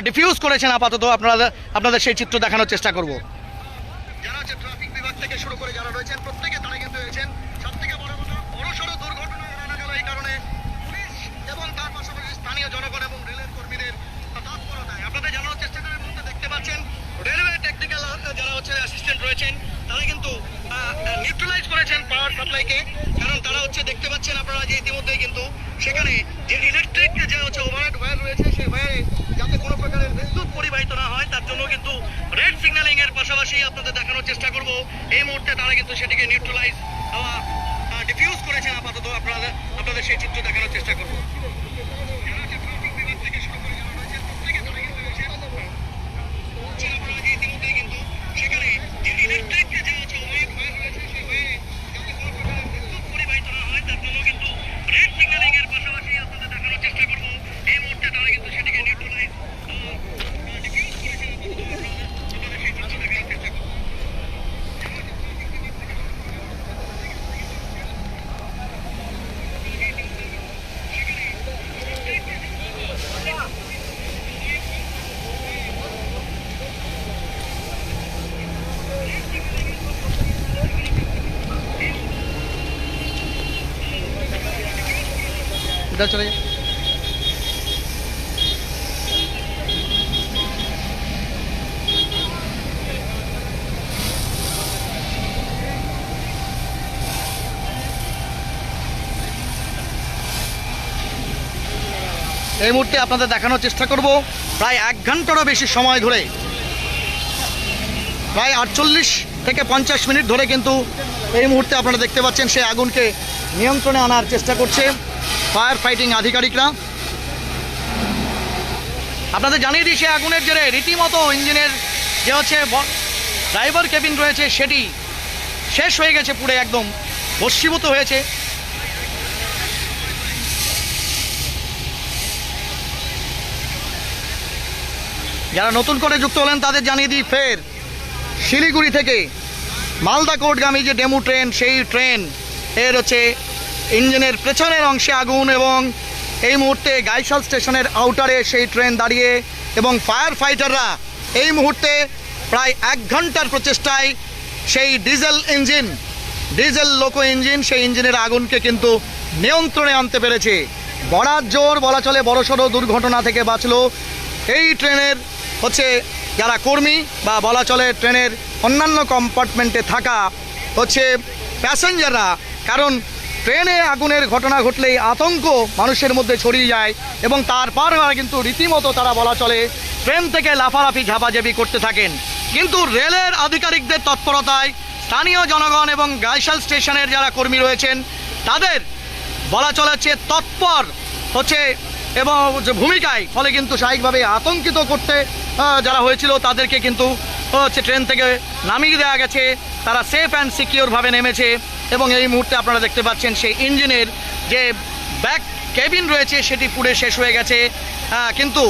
ডিফিউজ করেছেন। আপাতত আপনাদের সেই চিত্র দেখানোর চেষ্টা করব। যারা হচ্ছে ট্রাফিক বিভাগ থেকে শুরু করে যারা রয়েছেন প্রত্যেকে তারা কিন্তু এসেছেন। সবথেকে বড় কথা, বড়সড় দুর্ঘটনা এড়ানো গেল এই কারণে পুলিশ এবং তার পাশাপাশি স্থানীয় জনগণ এবং রেলের কর্মীদের তৎপরতায়। আপনাদের জানানোর চেষ্টা করে মুহূর্তে দেখতে পাচ্ছেন রেলওয়ে টেকনিক্যাল যারা হচ্ছে অ্যাসিস্ট্যান্ট রয়েছেন তারা কিন্তু নিউট্রালাইজ করেছেন পাওয়ার সাপ্লাইকে। কারণ তারা হচ্ছে দেখতে পাচ্ছেন আপনারা যে ইতিমধ্যেই কিন্তু সেখানে যে ইলেকট্রিক যে হচ্ছে ওভারহেড ওয়্যার রয়েছে সেই ওয়্যারে যাতে কোনো প্রকারের বিদ্যুৎ পরিবাহিত না হয় তার জন্য কিন্তু রেড সিগন্যালিংয়ের পাশাপাশি আপনাদের দেখানোর চেষ্টা করব এই মুহূর্তে তারা কিন্তু সেটিকে নিউট্রালাইজ বা ডিফিউজ করেছেন। আপাতত আপনাদের সেই চিত্র দেখানোর চেষ্টা করব। इधर चले जाए। এই মুহূর্তে আপনাদের দেখানোর চেষ্টা করব প্রায় 1 ঘন্টারও বেশি সময় ধরে, প্রায় 48 থেকে 50 মিনিট ধরে কিন্তু এই মুহূর্তে আপনারা দেখতে পাচ্ছেন সেই আগুনকে নিয়ন্ত্রণে আনার চেষ্টা করছে ফায়ার ফাইটিং আধিকারিকরা। আপনাদের জানিয়ে দিই সে আগুনের জেরে রীতিমতো ইঞ্জিনের যে হচ্ছে ড্রাইভার কেবিন রয়েছে সেটি শেষ হয়ে গেছে, পুরো একদম ভস্মীভূত হয়েছে। যারা নতুন করে যুক্ত হলেন তাদের জানিয়ে দিই ফের শিলিগুড়ি থেকে মালদা কোর্টগামী যে ডেমু ট্রেন, সেই ট্রেন এর হচ্ছে ইঞ্জিনের পেছনের অংশে আগুন, এবং এই মুহূর্তে গাইশাল স্টেশনের আউটারে সেই ট্রেন দাঁড়িয়ে, এবং ফায়ার ফাইটাররা এই মুহূর্তে প্রায় 1 ঘন্টার প্রচেষ্টায় সেই ডিজেল লোকো ইঞ্জিন, সেই ইঞ্জিনের আগুনকে কিন্তু নিয়ন্ত্রণে আনতে পেরেছে। বরাত জোর বলা চলে, বড়সড় দুর্ঘটনা থেকে বাঁচলো এই ট্রেনের হচ্ছে যারা কর্মী, বা বলা চলে ট্রেনের অন্যান্য কম্পার্টমেন্টে থাকা হচ্ছে প্যাসেঞ্জাররা। কারণ ট্রেনে আগুনের ঘটনা ঘটলেই আতঙ্ক মানুষের মধ্যে ছড়িয়ে যায়, এবং তারপর কিন্তু রীতিমতো তারা বলা চলে ট্রেন থেকে লাফালাফি ঝাপাঝাপি করতে থাকেন। কিন্তু রেলের আধিকারিকদের তৎপরতায়, স্থানীয় জনগণ এবং গাইশাল স্টেশনের যারা কর্মী রয়েছেন তাদের বলা চলেছে তৎপর হচ্ছে এবং ভূমিকায় ফলে কিন্তু স্বাভাবিকভাবে আতঙ্কিত করতে যারা হয়েছিল তাদেরকে কিন্তু হচ্ছে ট্রেন থেকে নামিয়ে দেওয়া গেছে। তারা সেফ অ্যান্ড সিকিওরভাবে নেমেছে, এবং এই মুহূর্তে আপনারা দেখতে পাচ্ছেন সেই ইঞ্জিনের যে ব্যাক কেবিন রয়েছে সেটি পুড়ে শেষ হয়ে গেছে, কিন্তু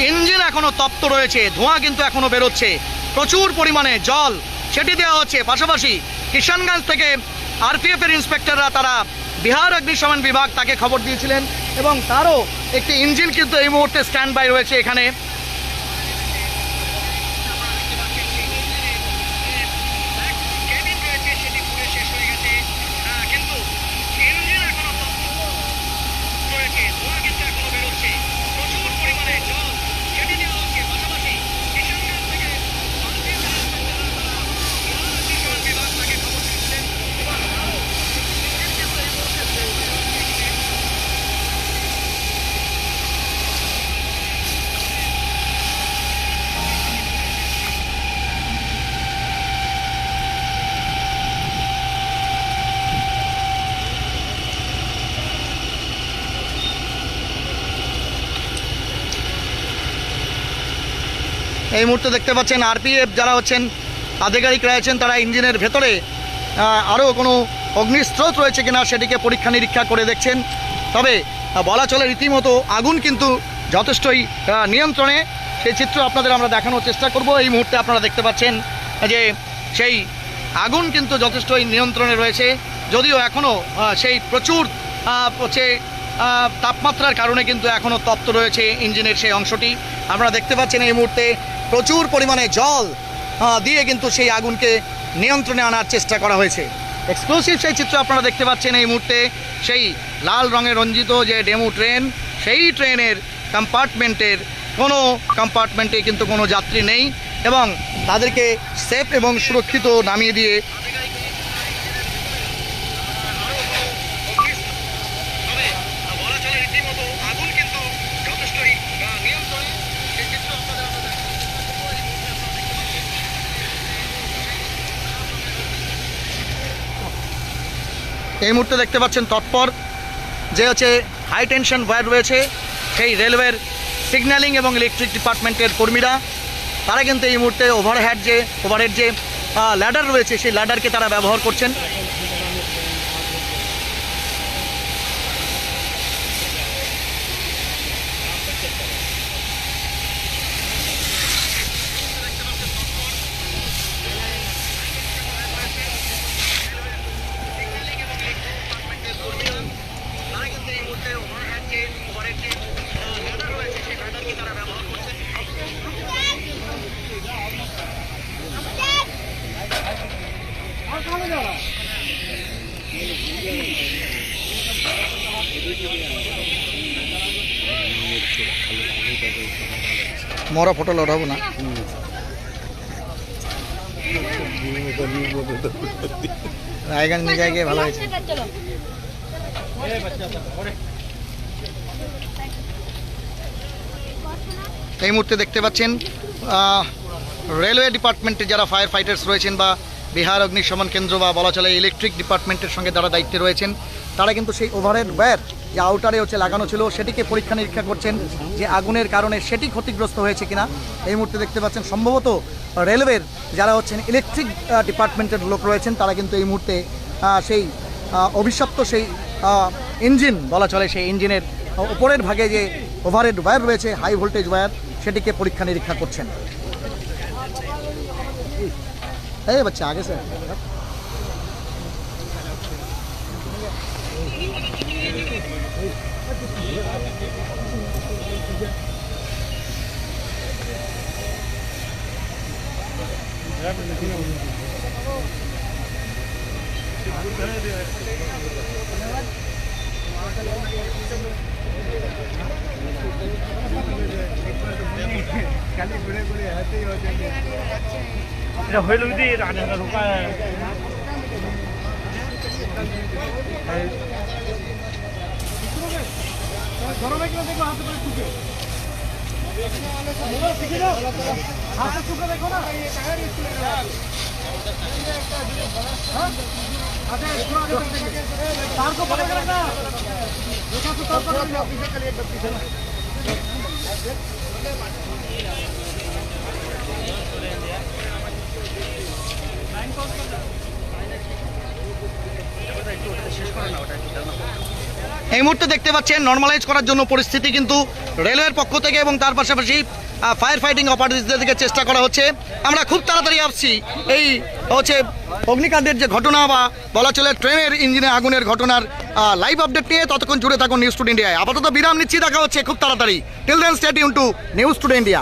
ইঞ্জিন এখনও তপ্ত রয়েছে, ধোঁয়া কিন্তু এখনও বেরোচ্ছে, প্রচুর পরিমাণে জল সেটি দেওয়া হচ্ছে। পাশাপাশি কিষানগঞ্জ থেকে আরপিএফের ইন্সপেক্টররা তারা বিহার অগ্নিশমন বিভাগ তাকে খবর দিয়েছিলেন, এবং তারও একটি ইঞ্জিন কিন্তু এই মুহূর্তে স্ট্যান্ড বাই রয়েছে এখানে। এই মুহূর্তে দেখতে পাচ্ছেন আরপিএফ যারা হচ্ছেন আধিকারিক রয়েছেন, তারা ইঞ্জিনের ভেতরে আরও কোনো অগ্নিস্রোত রয়েছে কিনা সেটিকে পরীক্ষা নিরীক্ষা করে দেখছেন। তবে বলা চলে রীতিমতো আগুন কিন্তু যথেষ্টই নিয়ন্ত্রণে, সেই চিত্র আপনাদের আমরা দেখানোর চেষ্টা করব। এই মুহূর্তে আপনারা দেখতে পাচ্ছেন যে সেই আগুন কিন্তু যথেষ্টই নিয়ন্ত্রণে রয়েছে, যদিও এখনও সেই প্রচুর হচ্ছে তাপমাত্রার কারণে কিন্তু এখনও তপ্ত রয়েছে ইঞ্জিনের সেই অংশটি। আপনারা দেখতে পাচ্ছেন এই মুহূর্তে প্রচুর পরিমাণে জল দিয়ে কিন্তু সেই আগুনকে নিয়ন্ত্রণে আনার চেষ্টা করা হয়েছে। এক্সক্লুসিভ সেই চিত্র আপনারা দেখতে পাচ্ছেন এই মুহূর্তে, সেই লাল রঙে রঞ্জিত যে ডেমু ট্রেন, সেই ট্রেনের কম্পার্টমেন্টে কিন্তু কোনো যাত্রী নেই, এবং তাদেরকে সেফ এবং সুরক্ষিত নামিয়ে দিয়ে এই মুহূর্তে দেখতে পাচ্ছেন তৎপর যে হচ্ছে হাই টেনশন ওয়্যার রয়েছে সেই রেলওয়ের সিগন্যালিং এবং ইলেকট্রিক ডিপার্টমেন্টের কর্মীরা, তারা কিন্তু এই মুহূর্তে ওভারহেড যে ল্যাডার রয়েছে সেই ল্যাডারকে তারা ব্যবহার করছেন। मोरा फोटो लौटाबो ना रायगंज में जाएंगे ভালো হয়েছে। এই মুহূর্তে দেখতে পাচ্ছেন রেলওয়ে ডিপার্টমেন্টে যারা ফায়ার ফাইটার্স রয়েছেন বা বিহার অগ্নিশমন কেন্দ্র বা বলা চলে ইলেকট্রিক ডিপার্টমেন্টের সঙ্গে যারা দায়িত্বে রয়েছেন, তারা কিন্তু সেই ওভারহেড ওয়্যার যে আউটারে হচ্ছে লাগানো ছিল সেটিকে পরীক্ষা নিরীক্ষা করছেন যে আগুনের কারণে সেটি ক্ষতিগ্রস্ত হয়েছে কিনা। এই মুহূর্তে দেখতে পাচ্ছেন সম্ভবত রেলওয়ের যারা হচ্ছেন ইলেকট্রিক ডিপার্টমেন্টের লোক রয়েছেন, তারা কিন্তু এই মুহূর্তে সেই অভিশপ্ত সেই ইঞ্জিন বলা চলে সেই ইঞ্জিনের উপরের ভাগে যে ওভারহেড ওয়্যার রয়েছে হাই ভোল্টেজ ওয়্যার সেটিকে পরীক্ষা নিরীক্ষা করছেন। ए बच्चे आगे से এই মুহূর্তে দেখতে পাচ্ছেন নর্মালাইজ করার জন্য পরিস্থিতি কিন্তু রেলওয়ের পক্ষ থেকে এবং তার পাশাপাশি ফায়ার ফাইটিং অপারেটরদের দিকে চেষ্টা করা হচ্ছে। আমরা খুব তাড়াতাড়ি আসছি এই হচ্ছে অগ্নিকাণ্ডের যে ঘটনা বা বলা চলে ট্রেনের ইঞ্জিনে আগুনের ঘটনার লাইভ আপডেট নিয়ে। ততক্ষণ জুড়ে থাকুন নিউজ টুডে ইন্ডিয়ায়। আপাতত বিরাম নিচ্ছি, দেখা হচ্ছে খুব তাড়াতাড়ি। Till then stay tune to News Today India.